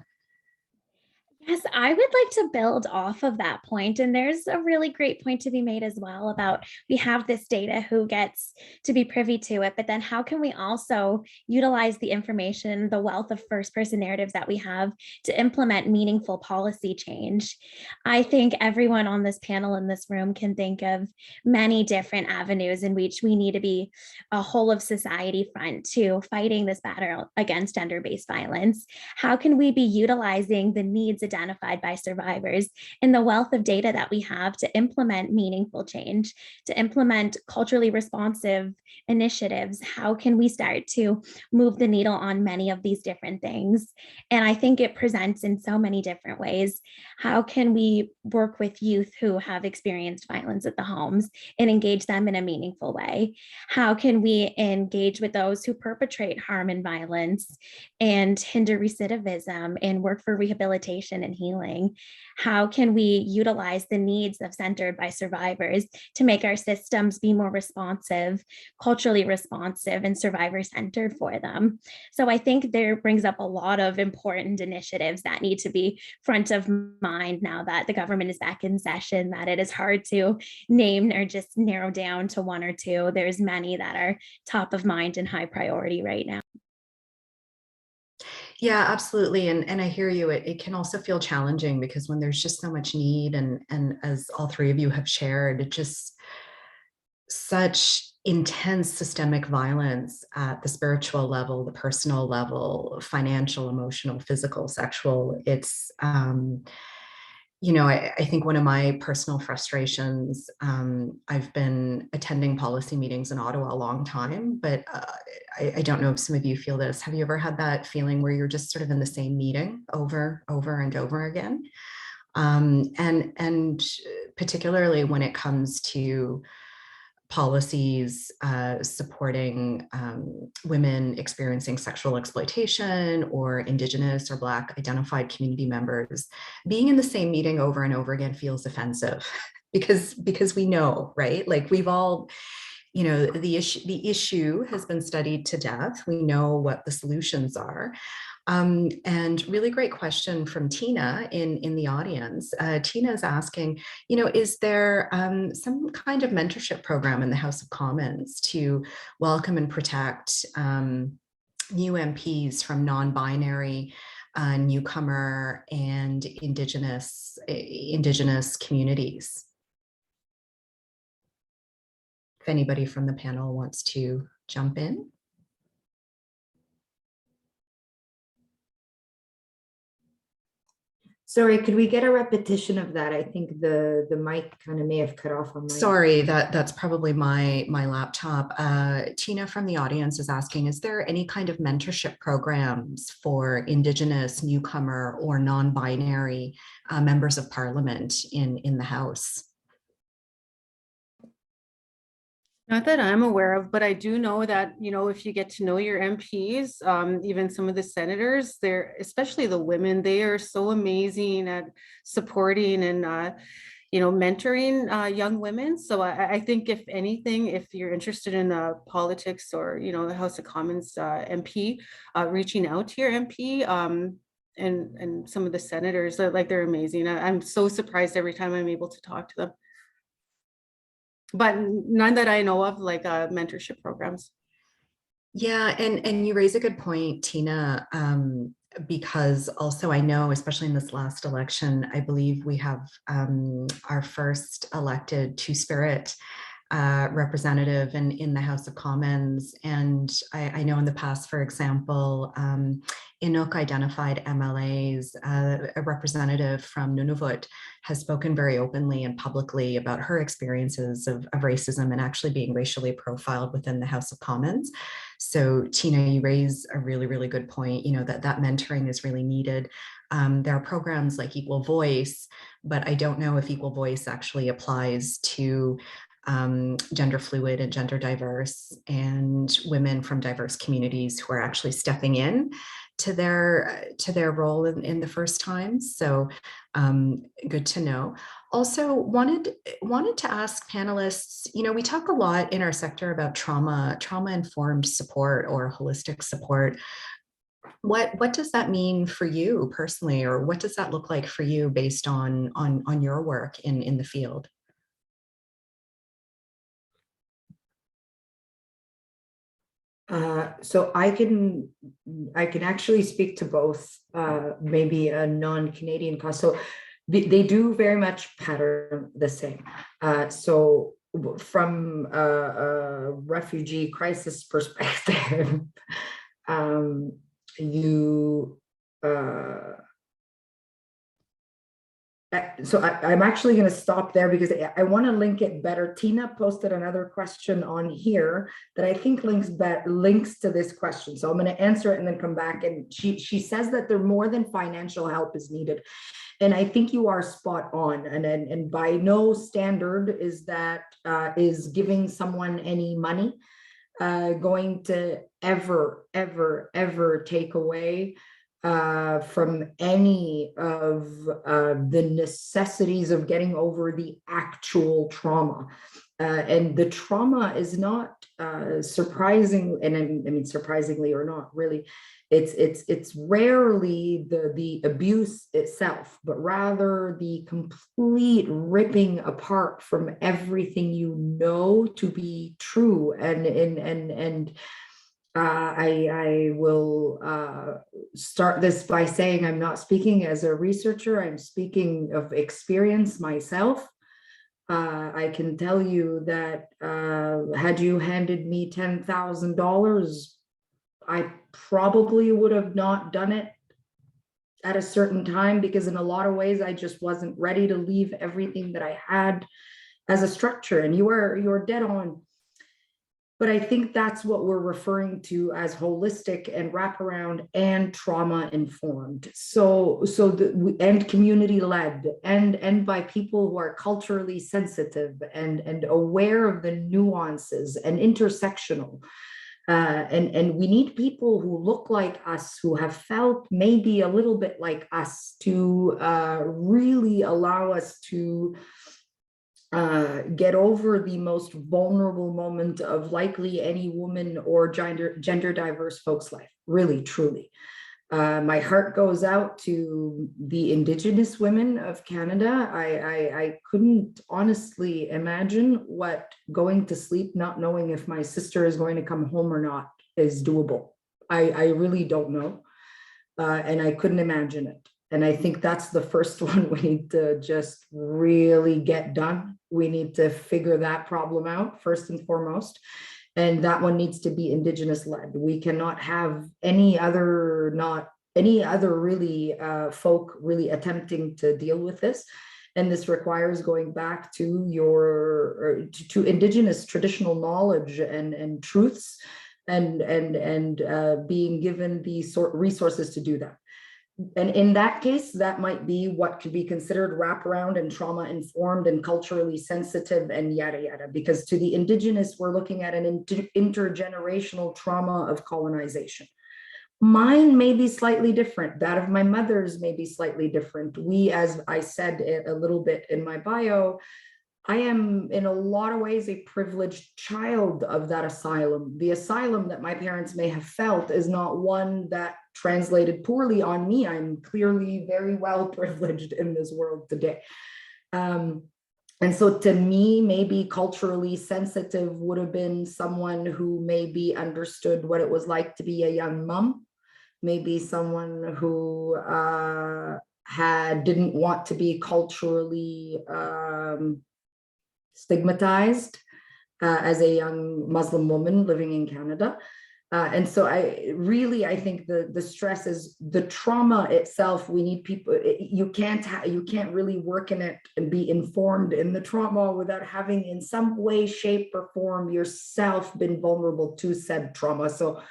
Yes, I would like to build off of that point. And there's a really great point to be made as well about we have this data, who gets to be privy to it, but then how can we also utilize the information, the wealth of first person narratives that we have to implement meaningful policy change? I think everyone on this panel in this room can think of many different avenues in which we need to be a whole of society front to fighting this battle against gender-based violence. How can we be utilizing the needs identified by survivors and the wealth of data that we have to implement meaningful change, to implement culturally responsive initiatives? How can we start to move the needle on many of these different things? And I think it presents in so many different ways. How can we work with youth who have experienced violence at the homes and engage them in a meaningful way? How can we engage with those who perpetrate harm and violence and hinder recidivism and work for rehabilitation and healing? How can we utilize the needs of centered by survivors to make our systems be more responsive, culturally responsive, and survivor centered for them? So I think there brings up a lot of important initiatives that need to be front of mind now that the government is back in session, that it is hard to name or just narrow down to one or two. There's many that are top of mind and high priority right now. Yeah, absolutely. And I hear you. It can also feel challenging because when there's just so much need, and as all three of you have shared, just such intense systemic violence at the spiritual level, the personal level, financial, emotional, physical, sexual. It's, you know, I think one of my personal frustrations, I've been attending policy meetings in Ottawa a long time, but I don't know if some of you feel this. Have you ever had that feeling where you're just sort of in the same meeting over and over again? And particularly when it comes to policies supporting women experiencing sexual exploitation or Indigenous or Black identified community members, being in the same meeting over and over again feels offensive because we know, right? Like we've all, you know, the issue has been studied to death. We know what the solutions are. And really great question from Tina in the audience. Tina is asking, you know, is there some kind of mentorship program in the House of Commons to welcome and protect new MPs from non-binary, newcomer, and Indigenous communities? If anybody from the panel wants to jump in. Sorry, could we get a repetition of that? I think the mic kind of may have cut off on my. Sorry, that's probably my laptop. Tina from the audience is asking, is there any kind of mentorship programs for Indigenous, newcomer, or non-binary members of Parliament in the House? Not that I'm aware of, but I do know that, you know, if you get to know your MPs, even some of the senators, they're, especially the women, they are so amazing at supporting and, you know, mentoring young women. So I think if anything, if you're interested in politics or, you know, the House of Commons MP, reaching out to your MP and some of the senators, they're amazing. I'm so surprised every time I'm able to talk to them. But none that I know of, like mentorship programs. Yeah, and you raise a good point, Tina, because also I know, especially in this last election, I believe we have our first elected Two-Spirit representative in the House of Commons. And I know in the past, for example, Inuk identified MLAs, a representative from Nunavut has spoken very openly and publicly about her experiences of racism and actually being racially profiled within the House of Commons. So Tina, you raise a really, really good point, you know, that mentoring is really needed. There are programs like Equal Voice, but I don't know if Equal Voice actually applies to gender fluid and gender diverse and women from diverse communities who are actually stepping in to their role in the first time. So good to know. Also wanted to ask panelists, you know, we talk a lot in our sector about trauma-informed support or holistic support. What does that mean for you personally, or what does that look like for you based on your work in the field? So I can actually speak to both, maybe a non-Canadian cause. So they do very much pattern the same. So from a refugee crisis perspective, so I'm actually going to stop there because I want to link it better. Tina posted another question on here that I think links to this question. So I'm going to answer it and then come back. And she says that there more than financial help is needed. And I think you are spot on. And by no standard is that is giving someone any money going to ever take away from any of the necessities of getting over the actual trauma. And the trauma is not surprising, and I mean surprisingly or not really, it's rarely the abuse itself, but rather the complete ripping apart from everything you know to be true. And I will start this by saying I'm not speaking as a researcher, I'm speaking of experience myself. I can tell you that had you handed me $10,000, I probably would have not done it at a certain time, because in a lot of ways I just wasn't ready to leave everything that I had as a structure. And you're dead on. But I think that's what we're referring to as holistic and wraparound and trauma informed. And community led and by people who are culturally sensitive and aware of the nuances and intersectional. And we need people who look like us, who have felt maybe a little bit like us, to really allow us to get over the most vulnerable moment of likely any woman or gender diverse folks' life, really, truly. My heart goes out to the Indigenous women of Canada. I couldn't honestly imagine what going to sleep not knowing if my sister is going to come home or not is doable. I really don't know. And I couldn't imagine it. And I think that's the first one we need to just really get done. We need to figure that problem out first and foremost. And that one needs to be Indigenous led. We cannot have any other not any other really folk really attempting to deal with this. And this requires going back to to Indigenous traditional knowledge and truths, and being given the resources to do that. And in that case, that might be what could be considered wraparound and trauma informed and culturally sensitive and yada yada. Because to the Indigenous, we're looking at an intergenerational trauma of colonization. Mine may be slightly different. That of my mother's may be slightly different. We, as I said a little bit in my bio, I am in a lot of ways a privileged child of that asylum. The asylum that my parents may have felt is not one that translated poorly on me. I'm clearly very well privileged in this world today. And so to me, maybe culturally sensitive would have been someone who maybe understood what it was like to be a young mom, maybe someone who didn't want to be culturally stigmatized as a young Muslim woman living in Canada. And so I think the stress is the trauma itself. We need people, you can't really work in it and be informed in the trauma without having in some way, shape or form yourself been vulnerable to said trauma. So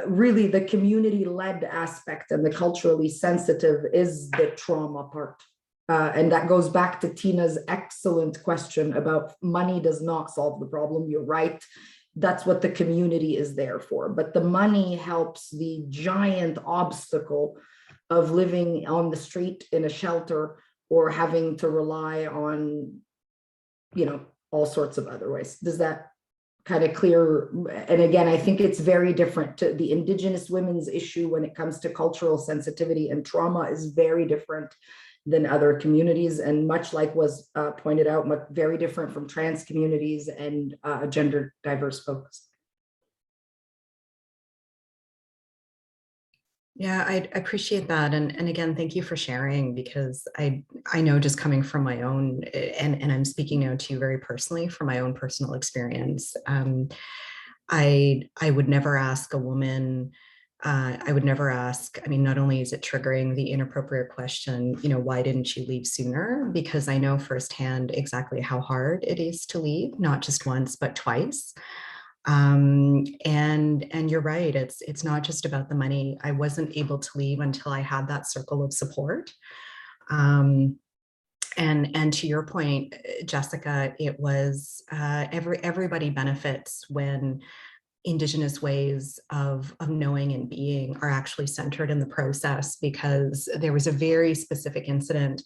really the community-led aspect and the culturally sensitive is the trauma part. And that goes back to Tina's excellent question about money does not solve the problem. You're right. That's what the community is there for. But the money helps the giant obstacle of living on the street in a shelter or having to rely on, all sorts of other ways. Does that kind of clear? And again, I think it's very different to the Indigenous women's issue when it comes to cultural sensitivity and trauma is very different than other communities, and much like was pointed out, very different from trans communities and gender diverse folks. Yeah, I appreciate that. And again, thank you for sharing, because I know, just coming from my own, and I'm speaking now to you very personally from my own personal experience. I would never ask a woman, not only is it triggering the inappropriate question, why didn't you leave sooner? Because I know firsthand exactly how hard it is to leave, not just once, but twice. And you're right, it's not just about the money. I wasn't able to leave until I had that circle of support. And to your point, Jessica, it was everybody benefits when Indigenous ways of knowing and being are actually centered in the process, because there was a very specific incident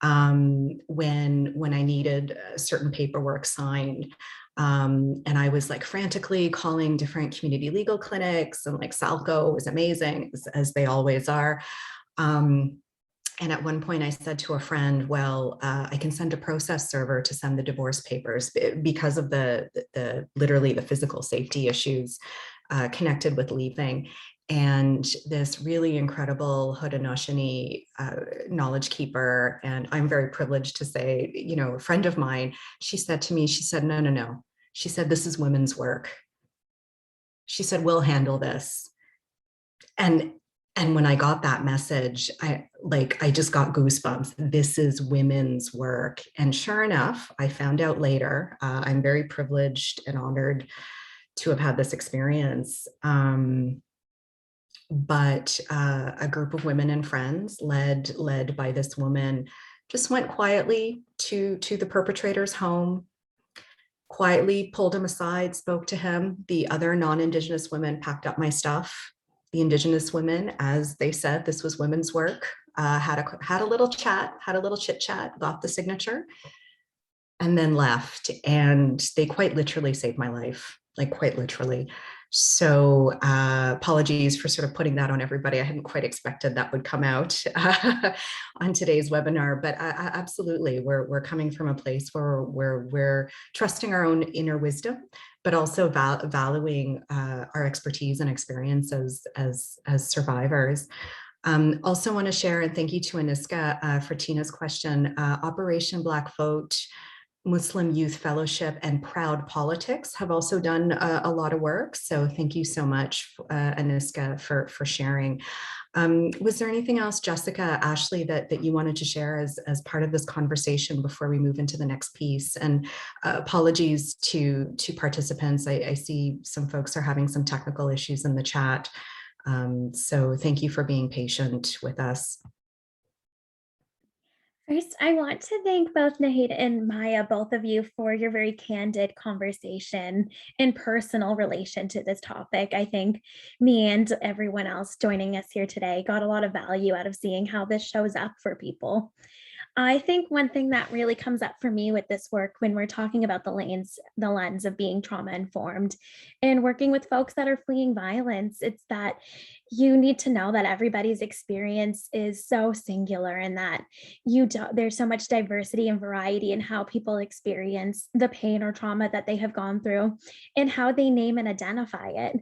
when I needed certain paperwork signed. And I was like frantically calling different community legal clinics, and like Salco was amazing, as they always are. And at one point I said to a friend, well, I can send a process server to send the divorce papers, because of the literally the physical safety issues connected with leaving. And this really incredible Haudenosaunee knowledge keeper, and I'm very privileged to say, a friend of mine, she said to me, she said, no. She said, this is women's work. She said, we'll handle this. And when I got that message, I just got goosebumps. This is women's work. And sure enough, I found out later, I'm very privileged and honored to have had this experience. But a group of women and friends led by this woman just went quietly to the perpetrator's home, quietly pulled him aside, spoke to him. The other non-Indigenous women packed up my stuff. The Indigenous women, as they said, this was women's work, had a little chat, had a little chit chat, got the signature, and then left. And they quite literally saved my life, like quite literally. So apologies for sort of putting that on everybody. I hadn't quite expected that would come out on today's webinar, but absolutely, we're coming from a place where we're trusting our own inner wisdom, but also valuing our expertise and experiences as survivors. Also want to share, and thank you to Aniska for Tina's question, Operation Black Vote, Muslim Youth Fellowship, and Proud Politics have also done a lot of work. So thank you so much, Aniska, for sharing. Was there anything else, Jessica, Ashley, that you wanted to share as part of this conversation before we move into the next piece? And apologies to participants. I see some folks are having some technical issues in the chat. So thank you for being patient with us. First, I want to thank both Nahid and Maya, both of you, for your very candid conversation and personal relation to this topic. I think me and everyone else joining us here today got a lot of value out of seeing how this shows up for people. I think one thing that really comes up for me with this work when we're talking about the lens of being trauma informed and working with folks that are fleeing violence, it's that you need to know that everybody's experience is so singular and that there's so much diversity and variety in how people experience the pain or trauma that they have gone through and how they name and identify it.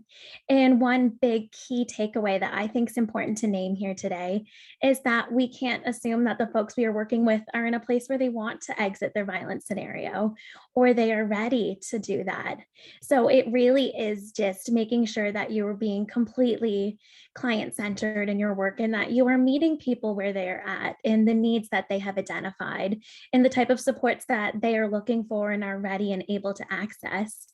And one big key takeaway that I think is important to name here today is that we can't assume that the folks we are working with are in a place where they want to exit their violent scenario or they are ready to do that. So it really is just making sure that you are being completely client-centered in your work and that you are meeting people where they're at and the needs that they have identified and the type of supports that they are looking for and are ready and able to access.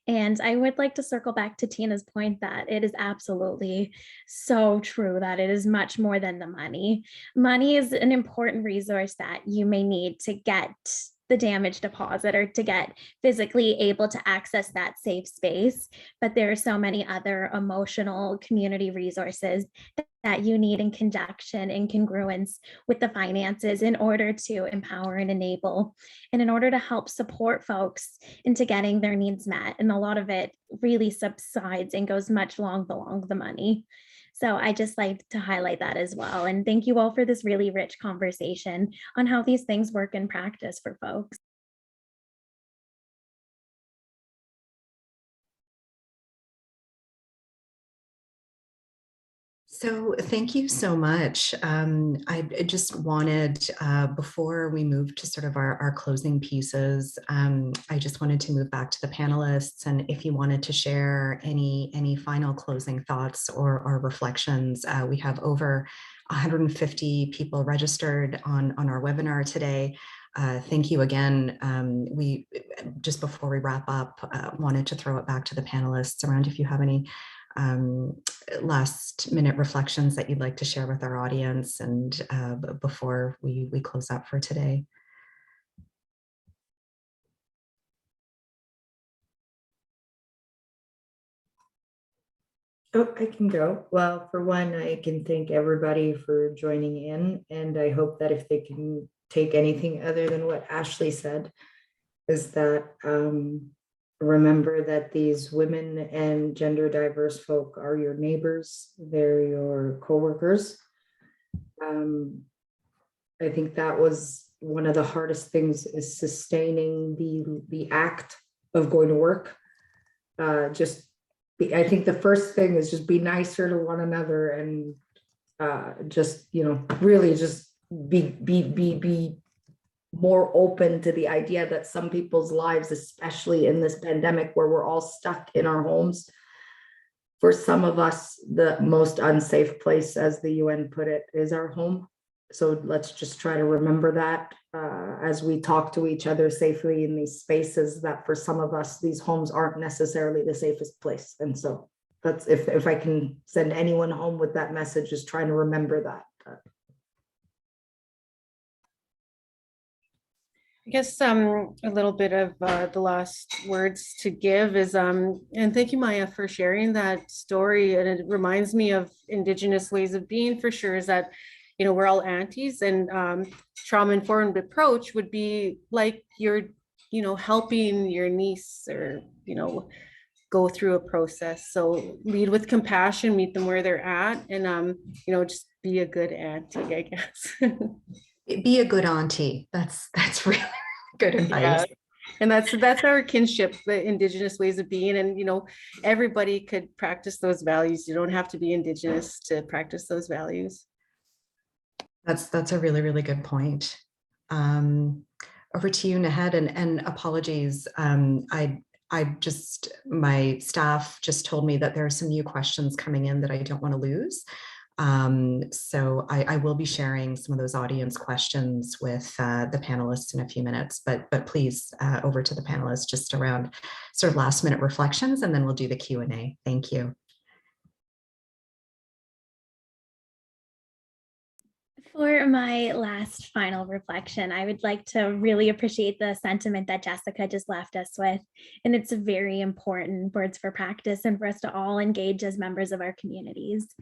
And I would like to circle back to Tina's point that it is absolutely so true that it is much more than the money. Money is an important resource that you may need to get the damage deposit or to get physically able to access that safe space. But there are so many other emotional community resources that you need in conjunction and congruence with the finances in order to empower and enable, and in order to help support folks into getting their needs met. And a lot of it really subsides and goes much beyond the money. So I just like to highlight that as well. And thank you all for this really rich conversation on how these things work in practice for folks. So thank you so much. I just wanted, before we move to sort of our closing pieces, I just wanted to move back to the panelists. And if you wanted to share any final closing thoughts or reflections, we have over 150 people registered on our webinar today. Thank you again. We just before we wrap up, wanted to throw it back to the panelists around if you have any last minute reflections that you'd like to share with our audience and before we close up for today. Oh, I can go. Well, for one, I can thank everybody for joining in, and I hope that if they can take anything other than what Ashley said, is that remember that these women and gender diverse folk are your neighbors, they're your coworkers. I think that was one of the hardest things, is sustaining the act of going to work. I think the first thing is just be nicer to one another and just, really just be more open to the idea that some people's lives, especially in this pandemic where we're all stuck in our homes, for some of us, the most unsafe place, as the UN put it, is our home. So let's just try to remember that as we talk to each other safely in these spaces, that for some of us, these homes aren't necessarily the safest place. And so that's, if I can send anyone home with that message, is trying to remember that. I guess a little bit of the last words to give is, and thank you, Maya, for sharing that story. And it reminds me of Indigenous ways of being, for sure, is that, we're all aunties, and trauma-informed approach would be like you're, helping your niece or, go through a process. So lead with compassion, meet them where they're at, and, just be a good auntie, I guess. Be a good auntie. That's really good advice. Yeah. And that's our kinship, the Indigenous ways of being. And, everybody could practice those values. You don't have to be Indigenous to practice those values. That's a really, really good point. Over to you, Nahed, and apologies. My staff just told me that there are some new questions coming in that I don't want to lose. So I will be sharing some of those audience questions with the panelists in a few minutes, but please, over to the panelists just around sort of last minute reflections, and then we'll do the Q&A. Thank you. For my last final reflection, I would like to really appreciate the sentiment that Jessica just left us with. And it's very important words for practice and for us to all engage as members of our communities.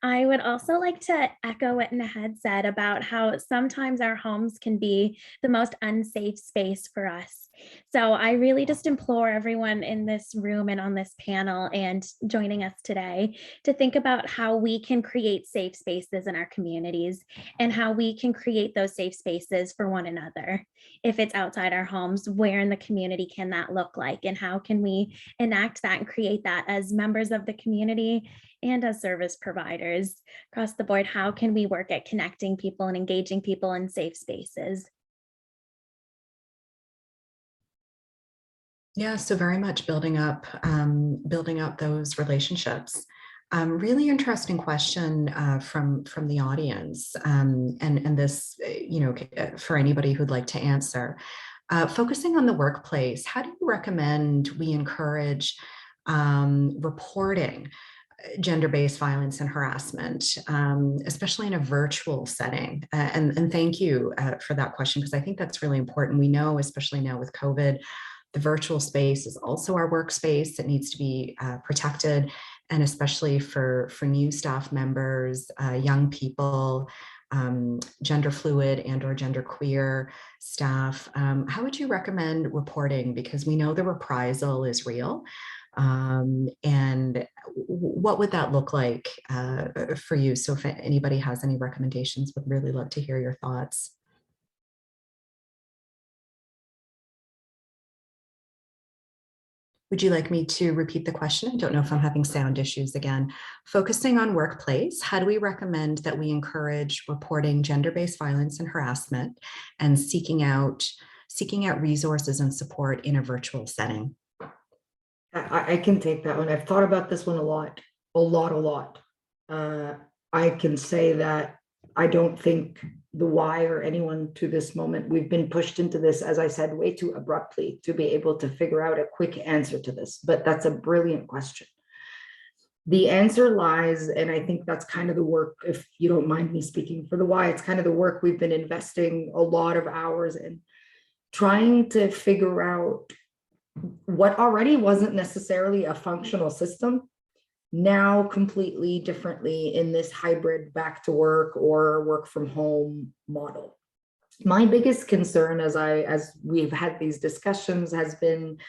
I would also like to echo what Nahad said about how sometimes our homes can be the most unsafe space for us. So I really just implore everyone in this room and on this panel and joining us today to think about how we can create safe spaces in our communities and how we can create those safe spaces for one another. If it's outside our homes, where in the community can that look like? And how can we enact that and create that as members of the community and as service providers across the board? How can we work at connecting people and engaging people in safe spaces? Yeah, so very much building up those relationships. Really interesting question from the audience, and this, for anybody who'd like to answer. Focusing on the workplace, how do you recommend we encourage reporting gender-based violence and harassment, especially in a virtual setting? And thank you for that question, because I think that's really important. We know, especially now with COVID, the virtual space is also our workspace that needs to be protected, and especially for new staff members, young people, gender fluid and or gender queer staff. How would you recommend reporting? Because we know the reprisal is real. And what would that look like for you? So if anybody has any recommendations, would really love to hear your thoughts. Would you like me to repeat the question? I don't know if I'm having sound issues again. Focusing on workplace, how do we recommend that we encourage reporting gender-based violence and harassment and seeking out resources and support in a virtual setting? I can take that one. I've thought about this one a lot. I can say that I don't think the Y or anyone to this moment, we've been pushed into this, as I said, way too abruptly to be able to figure out a quick answer to this, but that's a brilliant question. The answer lies, and I think that's kind of the work, if you don't mind me speaking for the Y, it's kind of the work we've been investing a lot of hours in, trying to figure out what already wasn't necessarily a functional system, now completely differently in this hybrid back to work or work from home model. My biggest concern as we've had these discussions has been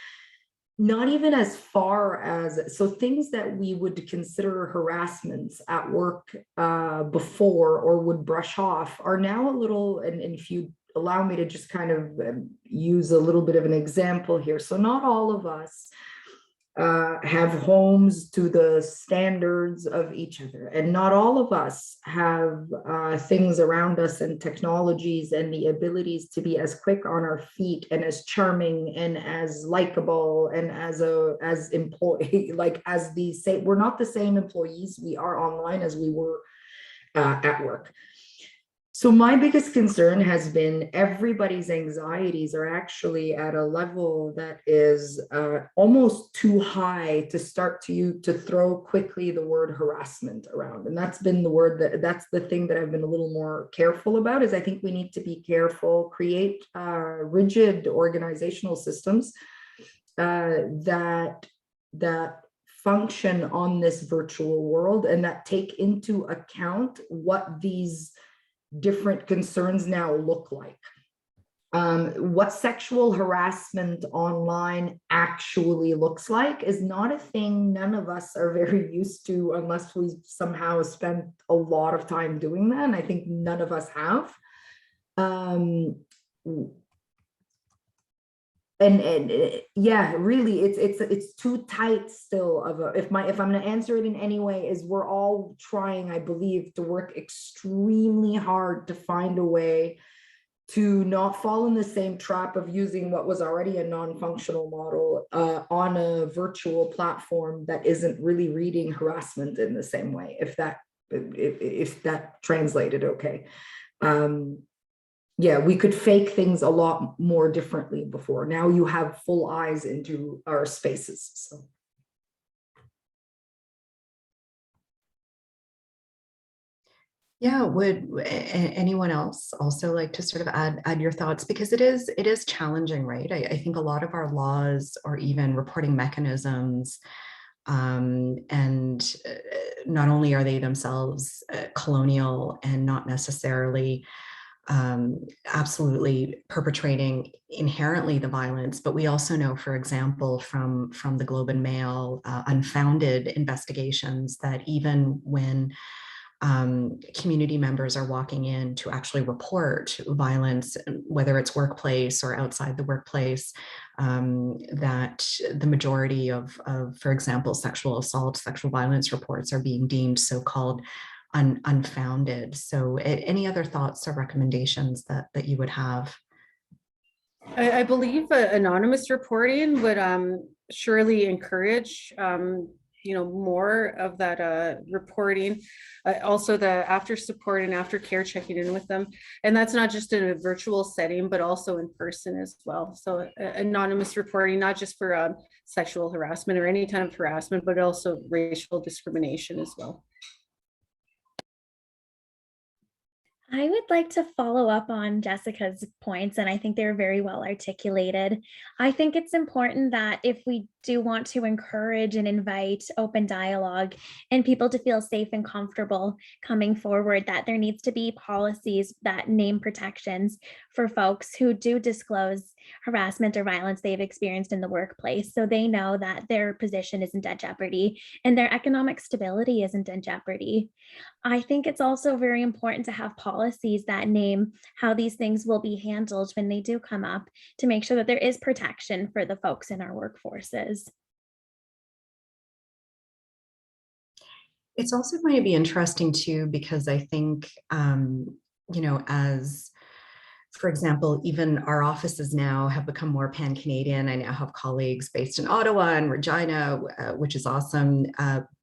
not even as far as, so things that we would consider harassments at work before or would brush off are now a little, and if you allow me to just kind of use a little bit of an example here. So not all of us have homes to the standards of each other, and not all of us have things around us and technologies and the abilities to be as quick on our feet and as charming and as likable and as employee, like as the same, we're not the same employees we are online as we were at work. So my biggest concern has been everybody's anxieties are actually at a level that is almost too high to start to throw quickly the word harassment around. And that's been the word that's the thing that I've been a little more careful about, is I think we need to be careful, create rigid organizational systems that function on this virtual world and that take into account what these different concerns now look like. What sexual harassment online actually looks like is not a thing none of us are very used to unless we somehow spent a lot of time doing that, and I think none of us have. Yeah, really, it's too tight still of a, if I'm going to answer it in any way, is we're all trying, I believe, to work extremely hard to find a way to not fall in the same trap of using what was already a non-functional model on a virtual platform that isn't really reading harassment in the same way, if that if that translated okay. Yeah, we could fake things a lot more differently before. Now you have full eyes into our spaces. So. Yeah, would anyone else also like to sort of add your thoughts? Because it is challenging, right? I think a lot of our laws or even reporting mechanisms, and not only are they themselves colonial and not necessarily absolutely perpetrating inherently the violence, but we also know, for example, from the Globe and Mail unfounded investigations, that even when community members are walking in to actually report violence, whether it's workplace or outside the workplace, that the majority of, for example, sexual assault, sexual violence reports are being deemed so-called unfounded. So any other thoughts or recommendations that you would have? I believe anonymous reporting would surely encourage more of that reporting. Also the after support and after care, checking in with them. And that's not just in a virtual setting, but also in person as well. So anonymous reporting, not just for sexual harassment or any kind of harassment, but also racial discrimination as well. I would like to follow up on Jessica's points, and I think they're very well articulated. I think it's important that if we do want to encourage and invite open dialogue and people to feel safe and comfortable coming forward, that there needs to be policies that name protections for folks who do disclose harassment or violence they've experienced in the workplace, so they know that their position isn't at jeopardy and their economic stability isn't in jeopardy. I think it's also very important to have policies that name how these things will be handled when they do come up, to make sure that there is protection for the folks in our workforces. It's also going to be interesting too, because I think, as, for example, even our offices now have become more pan-Canadian. I now have colleagues based in Ottawa and Regina, which is awesome.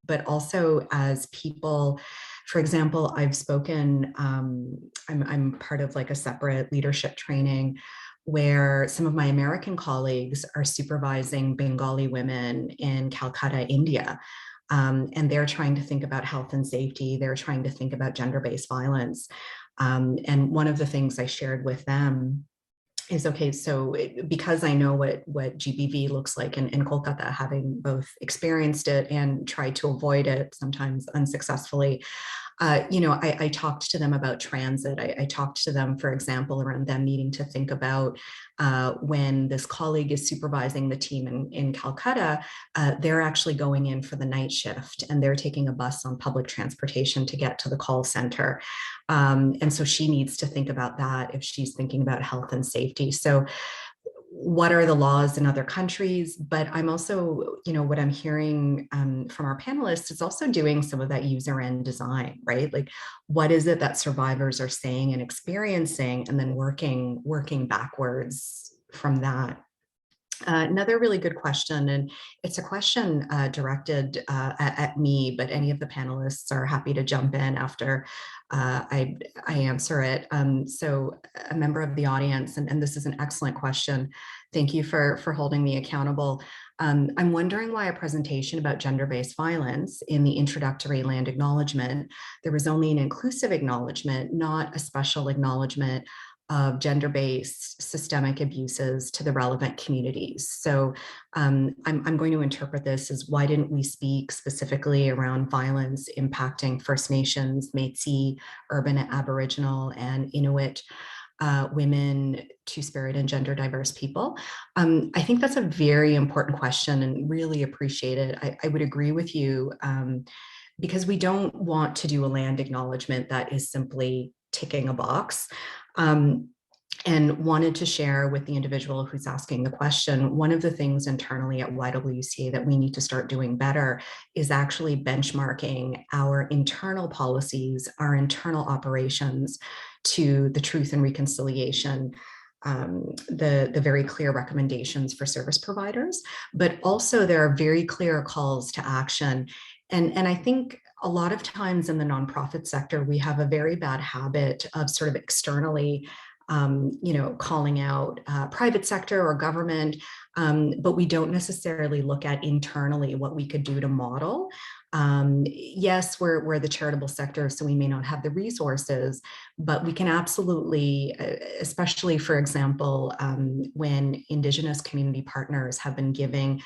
But also as people, for example, I've spoken, I'm part of like a separate leadership training where some of my American colleagues are supervising Bengali women in Calcutta, India. And they're trying to think about health and safety. They're trying to think about gender-based violence. And one of the things I shared with them is, okay, so because I know what GBV looks like in Kolkata, having both experienced it and tried to avoid it, sometimes unsuccessfully, I talked to them about transit. I talked to them, for example, around them needing to think about when this colleague is supervising the team in Calcutta, they're actually going in for the night shift and they're taking a bus on public transportation to get to the call center. And so she needs to think about that if she's thinking about health and safety. So what are the laws in other countries? But I'm also, what I'm hearing from our panelists is also doing some of that user end design, right? Like, what is it that survivors are saying and experiencing, and then working backwards from that. Another really good question, and it's a question directed at me, but any of the panelists are happy to jump in after I answer it. So a member of the audience, and this is an excellent question. Thank you for holding me accountable. I'm wondering why a presentation about gender-based violence in the introductory land acknowledgement, there was only an inclusive acknowledgement, not a special acknowledgement of gender-based systemic abuses to the relevant communities. So I'm going to interpret this as, why didn't we speak specifically around violence impacting First Nations, Métis, urban, Aboriginal, and Inuit women, Two-Spirit, and gender diverse people? I think that's a very important question and really appreciate it. I would agree with you, because we don't want to do a land acknowledgement that is simply ticking a box. And wanted to share with the individual who's asking the question, one of the things internally at YWCA that we need to start doing better is actually benchmarking our internal policies, our internal operations to the Truth and Reconciliation, the very clear recommendations for service providers, but also there are very clear calls to action. And I think a lot of times in the nonprofit sector, we have a very bad habit of sort of externally calling out private sector or government, but we don't necessarily look at internally what we could do to model. Yes, we're the charitable sector, so we may not have the resources, but we can absolutely, especially, for example, when Indigenous community partners have been giving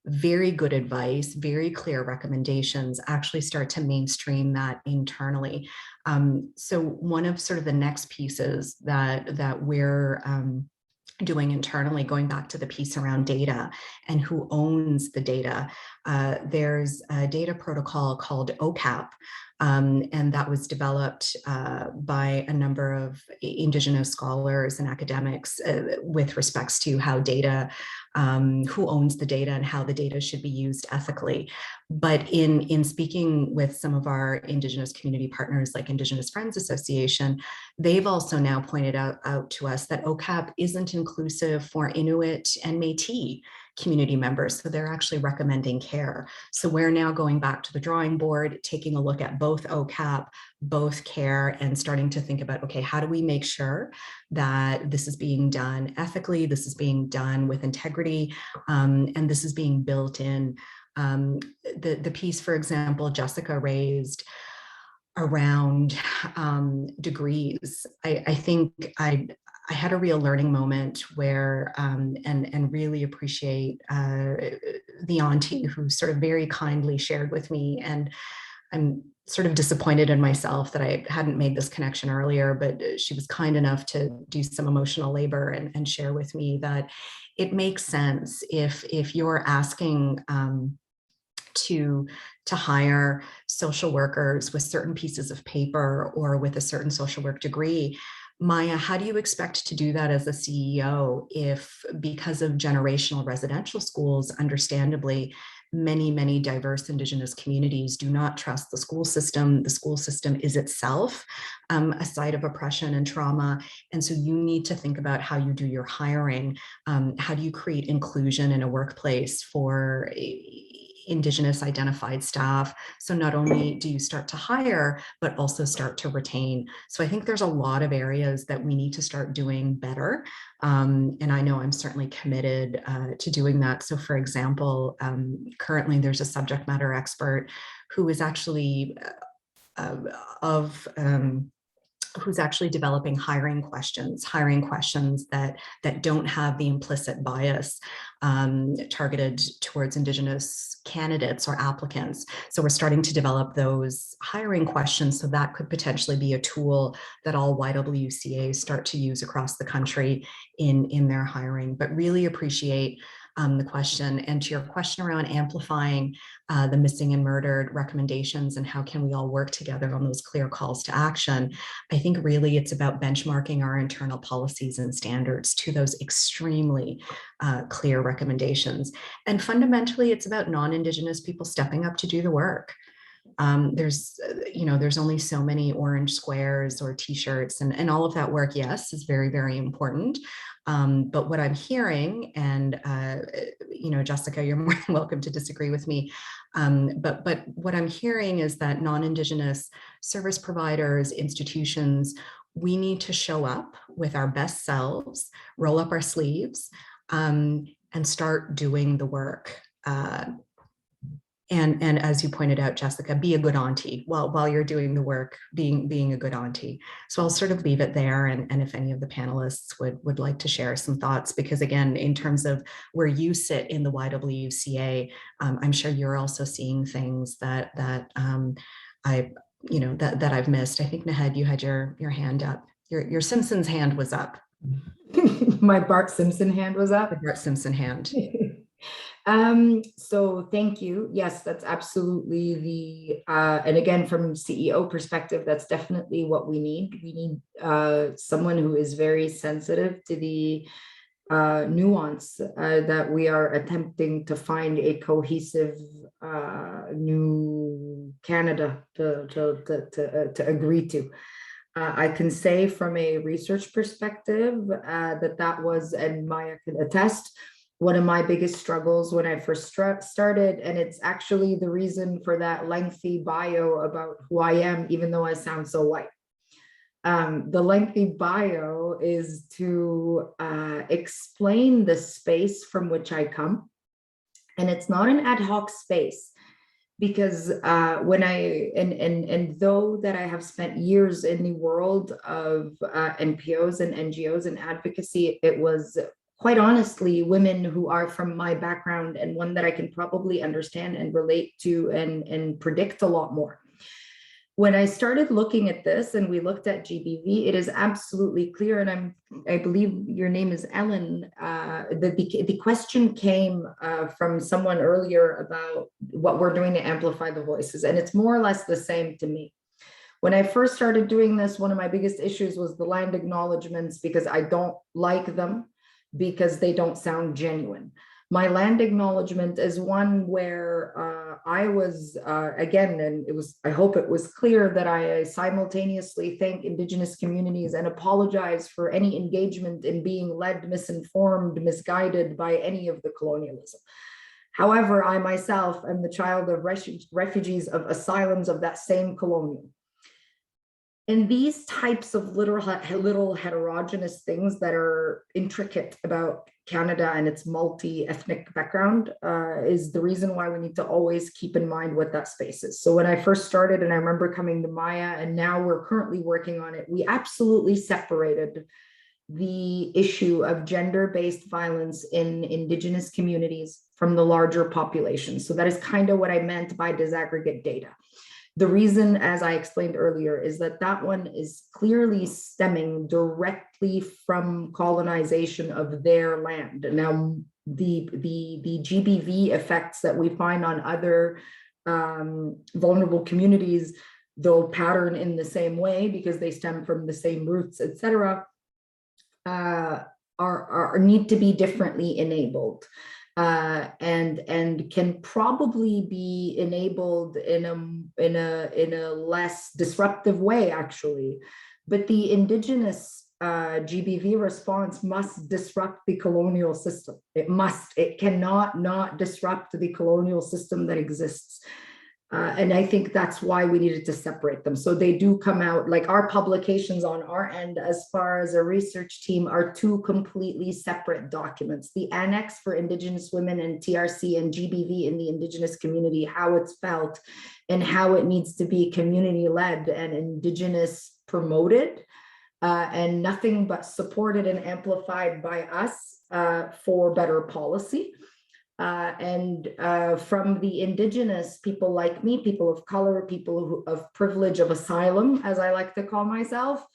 very good advice, very clear recommendations, actually start to mainstream that internally. So one of sort of the next pieces that we're doing internally, going back to the piece around data and who owns the data, there's a data protocol called OCAP, and that was developed by a number of Indigenous scholars and academics with respects to how data, who owns the data and how the data should be used ethically. But in speaking with some of our Indigenous community partners like Indigenous Friends Association, they've also now pointed out to us that OCAP isn't inclusive for Inuit and Métis community members, so they're actually recommending care. So we're now going back to the drawing board, taking a look at both OCAP, both care, and starting to think about, okay, how do we make sure that this is being done ethically, this is being done with integrity, and this is being built in. The piece, for example, Jessica raised around degrees. I think I had a real learning moment where, and really appreciate the auntie who sort of very kindly shared with me, and I'm sort of disappointed in myself that I hadn't made this connection earlier, but she was kind enough to do some emotional labor and share with me that it makes sense if you're asking to hire social workers with certain pieces of paper or with a certain social work degree. Maya, how do you expect to do that as a CEO if, because of generational residential schools, understandably, many diverse Indigenous communities do not trust the school system? The school system is itself a site of oppression and trauma. And so you need to think about how you do your hiring. How do you create inclusion in a workplace for Indigenous identified staff? So not only do you start to hire, but also start to retain. So I think there's a lot of areas that we need to start doing better. And I know I'm certainly committed to doing that. So for example, currently there's a subject matter expert who is actually who's actually developing hiring questions that don't have the implicit bias targeted towards Indigenous candidates or applicants. So we're starting to develop those hiring questions, so that could potentially be a tool that all YWCAs start to use across the country in their hiring. But really appreciate the question. And to your question around amplifying the missing and murdered recommendations and how can we all work together on those clear calls to action, I think really it's about benchmarking our internal policies and standards to those extremely clear recommendations. And fundamentally, it's about non-Indigenous people stepping up to do the work. There's only so many orange squares or t-shirts, and all of that work, yes, is very important. But what I'm hearing, and Jessica, you're more than welcome to disagree with me, but what I'm hearing is that non-Indigenous service providers, institutions, we need to show up with our best selves, roll up our sleeves, and start doing the work. And as you pointed out, Jessica, be a good auntie while you're doing the work, being a good auntie. So I'll sort of leave it there. And if any of the panelists would like to share some thoughts, because again, in terms of where you sit in the YWCA, I'm sure you're also seeing things that I've missed. I think Nahed, you had your hand up. Your Simpsons hand was up. My Bart Simpson hand was up. The Bart Simpson hand. So thank you. Yes, that's absolutely and again, from CEO perspective, that's definitely what we need. We need someone who is very sensitive to the nuance that we are attempting to find a cohesive new Canada to agree to. I can say from a research perspective that was, and Maya can attest, one of my biggest struggles when I first started, and it's actually the reason for that lengthy bio about who I am, even though I sound so white. The lengthy bio is to explain the space from which I come. And it's not an ad hoc space, because when and though that I have spent years in the world of NPOs and NGOs and advocacy, it was quite honestly women who are from my background and one that I can probably understand and relate to and predict a lot more. When I started looking at this and we looked at GBV, it is absolutely clear, and I believe your name is Ellen, the question came from someone earlier about what we're doing to amplify the voices, and it's more or less the same to me. When I first started doing this, one of my biggest issues was the land acknowledgements, because I don't like them, because they don't sound genuine. My land acknowledgement is one where I was, again, and it was, I hope it was clear that I simultaneously thank Indigenous communities and apologize for any engagement in being led, misinformed, misguided by any of the colonialism. However, I myself am the child of refugees of asylums of that same colonial. And these types of little heterogeneous things that are intricate about Canada and its multi-ethnic background is the reason why we need to always keep in mind what that space is. So when I first started, and I remember coming to Maya, and now we're currently working on it, we absolutely separated the issue of gender-based violence in Indigenous communities from the larger population. So that is kind of what I meant by disaggregate data. The reason, as I explained earlier, is that that one is clearly stemming directly from colonization of their land. Now, the GBV effects that we find on other vulnerable communities, though pattern in the same way because they stem from the same roots, etc., need to be differently enabled. And can probably be enabled in a less disruptive way, actually. But the Indigenous GBV response must disrupt the colonial system. It cannot not disrupt the colonial system that exists. And I think that's why we needed to separate them. So they do come out, like our publications on our end, as far as a research team, are two completely separate documents. The annex for Indigenous women and TRC and GBV in the Indigenous community, how it's felt and how it needs to be community-led and Indigenous promoted, and nothing but supported and amplified by us for better policy. From the Indigenous, people like me, people of color, people of privilege, of asylum, as I like to call myself,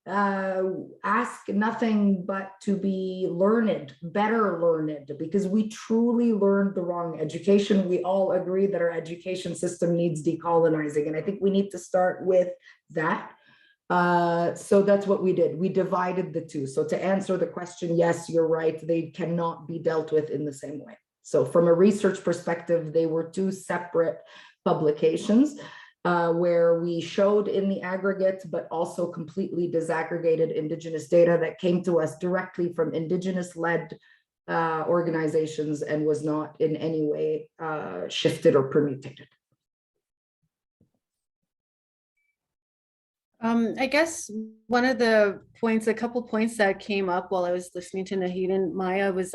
ask nothing but to be learned, better learned, because we truly learned the wrong education. We all agree that our education system needs decolonizing, and I think we need to start with that. So that's what we did. We divided the two. So to answer the question, yes, you're right, they cannot be dealt with in the same way. So from a research perspective, they were two separate publications where we showed in the aggregate, but also completely disaggregated Indigenous data that came to us directly from Indigenous-led organizations and was not in any way shifted or permutated. I guess one of the points, a couple points that came up while I was listening to Nahid and Maya was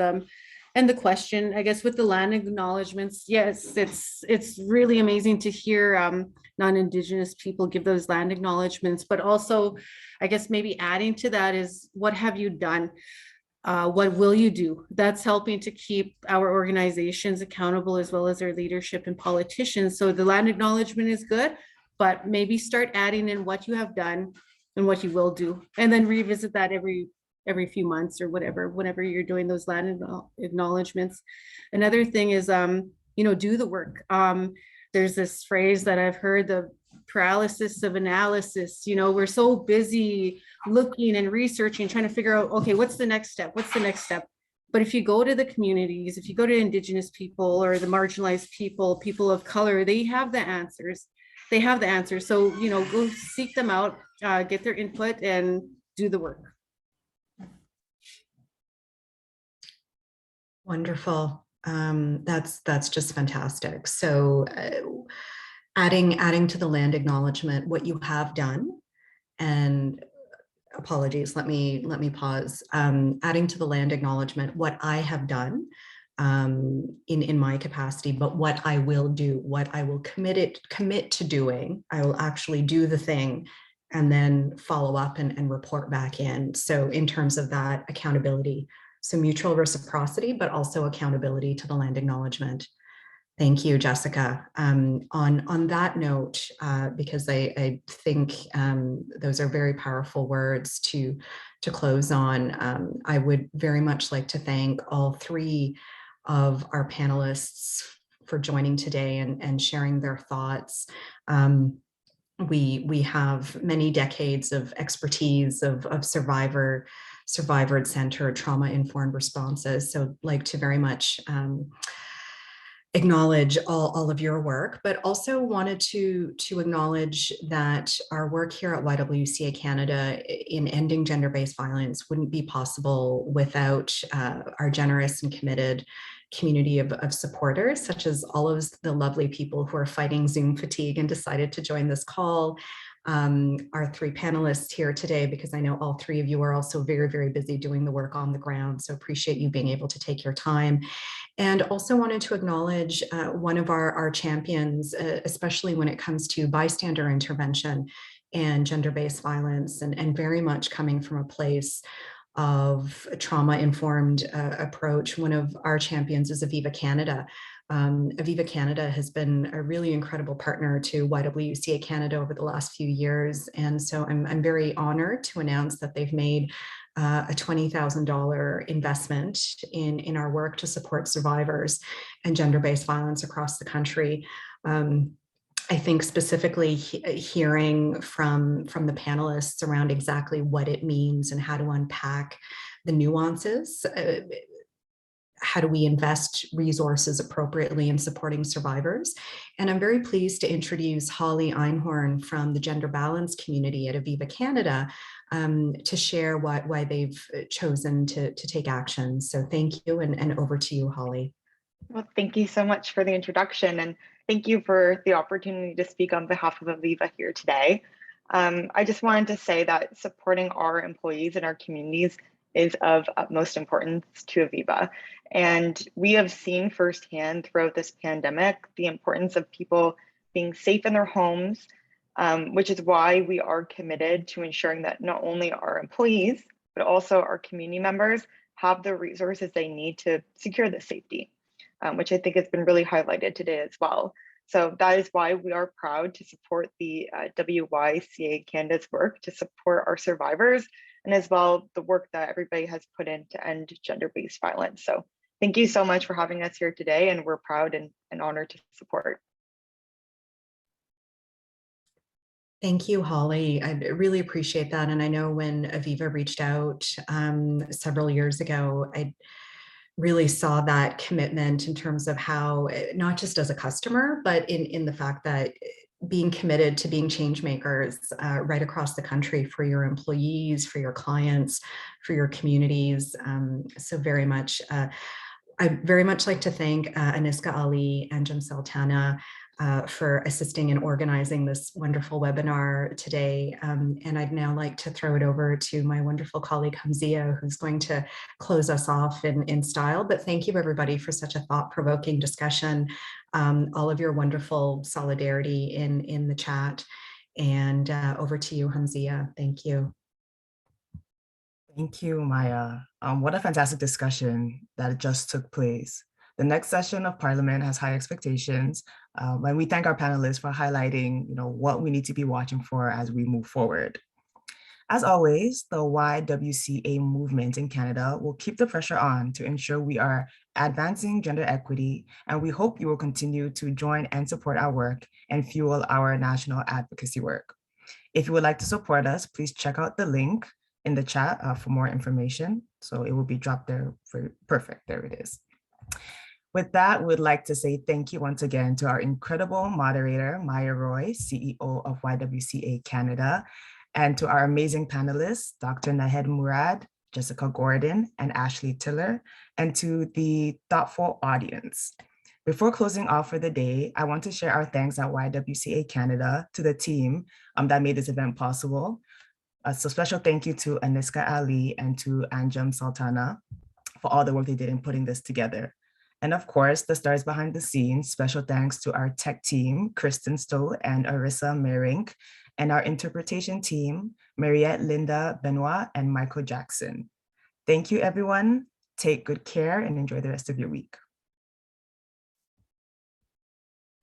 and the question, I guess, with the land acknowledgements, yes, it's really amazing to hear non-Indigenous people give those land acknowledgements, but also, I guess maybe adding to that is, what have you done? What will you do? That's helping to keep our organizations accountable, as well as our leadership and politicians. So the land acknowledgement is good, but maybe start adding in what you have done and what you will do, and then revisit that every few months or whatever, whenever you're doing those land acknowledgements. Another thing is, do the work. There's this phrase that I've heard, the paralysis of analysis. We're so busy looking and researching, trying to figure out, okay, what's the next step? What's the next step? But if you go to the communities, if you go to Indigenous people or the marginalized people, people of color, they have the answers. They have the answers. So, go seek them out, get their input and do the work. Wonderful. That's just fantastic. So adding to the land acknowledgement what you have done, and apologies, let me pause. Adding to the land acknowledgement what I have done in my capacity, but what I will do, what I will commit to doing. I will actually do the thing and then follow up and report back in. So in terms of that accountability, so mutual reciprocity, but also accountability to the land acknowledgement. Thank you, Jessica. On that note, because I think those are very powerful words to close on, I would very much like to thank all three of our panelists for joining today and sharing their thoughts. We have many decades of expertise of survivor-centered, trauma-informed responses. So I'd like to very much acknowledge all of your work, but also wanted to acknowledge that our work here at YWCA Canada in ending gender-based violence wouldn't be possible without our generous and committed community of supporters, such as all of the lovely people who are fighting Zoom fatigue and decided to join this call. Our three panelists here today, because I know all three of you are also very, very busy doing the work on the ground. So appreciate you being able to take your time. And also wanted to acknowledge one of our champions, especially when it comes to bystander intervention and gender-based violence, and very much coming from a place of trauma-informed approach. One of our champions is Aviva Canada. Aviva Canada has been a really incredible partner to YWCA Canada over the last few years. And so I'm very honored to announce that they've made a $20,000 investment in our work to support survivors and gender-based violence across the country. I think specifically hearing from the panelists around exactly what it means and how to unpack the nuances. How do we invest resources appropriately in supporting survivors? And I'm very pleased to introduce Holly Einhorn from the gender balance community at Aviva Canada to share why they've chosen to take action. So thank you, and over to you, Holly. Well, thank you so much for the introduction, and thank you for the opportunity to speak on behalf of Aviva here today. I just wanted to say that supporting our employees and our communities is of utmost importance to Aviva. And we have seen firsthand throughout this pandemic the importance of people being safe in their homes, which is why we are committed to ensuring that not only our employees, but also our community members have the resources they need to secure the safety, which I think has been really highlighted today as well. So that is why we are proud to support the YWCA Canada's work to support our survivors, and as well the work that everybody has put in to end gender-based violence. So thank you so much for having us here today, and we're proud and honored to support. Thank you, Holly. I really appreciate that. And I know when Aviva reached out several years ago, I really saw that commitment in terms of how, not just as a customer, but in the fact that being committed to being change makers right across the country for your employees, for your clients, for your communities. So very much, I'd very much like to thank Aniska Ali and Jim Sultana for assisting in organizing this wonderful webinar today. And I'd now like to throw it over to my wonderful colleague Hamzia, who's going to close us off in style. But thank you everybody for such a thought-provoking discussion, all of your wonderful solidarity in the chat. And over to you, Hamzia. Thank you. Thank you, Maya. What a fantastic discussion that just took place. The next session of Parliament has high expectations, and we thank our panelists for highlighting, what we need to be watching for as we move forward. As always, the YWCA movement in Canada will keep the pressure on to ensure we are advancing gender equity, and we hope you will continue to join and support our work and fuel our national advocacy work. If you would like to support us, please check out the link in the chat for more information. So it will be dropped there. Perfect, there it is. With that, we'd like to say thank you once again to our incredible moderator, Maya Roy, CEO of YWCA Canada, and to our amazing panelists, Dr. Nahed Mourad, Jessica Gordon, and Ashley Tiller, and to the thoughtful audience. Before closing off for the day, I want to share our thanks at YWCA Canada to the team that made this event possible. So special thank you to Aniska Ali and to Anjum Sultana for all the work they did in putting this together. And of course, the stars behind the scenes, special thanks to our tech team, Kristen Stowe and Arissa Merink, and our interpretation team, Mariette, Linda, Benoit, and Michael Jackson. Thank you, everyone. Take good care and enjoy the rest of your week.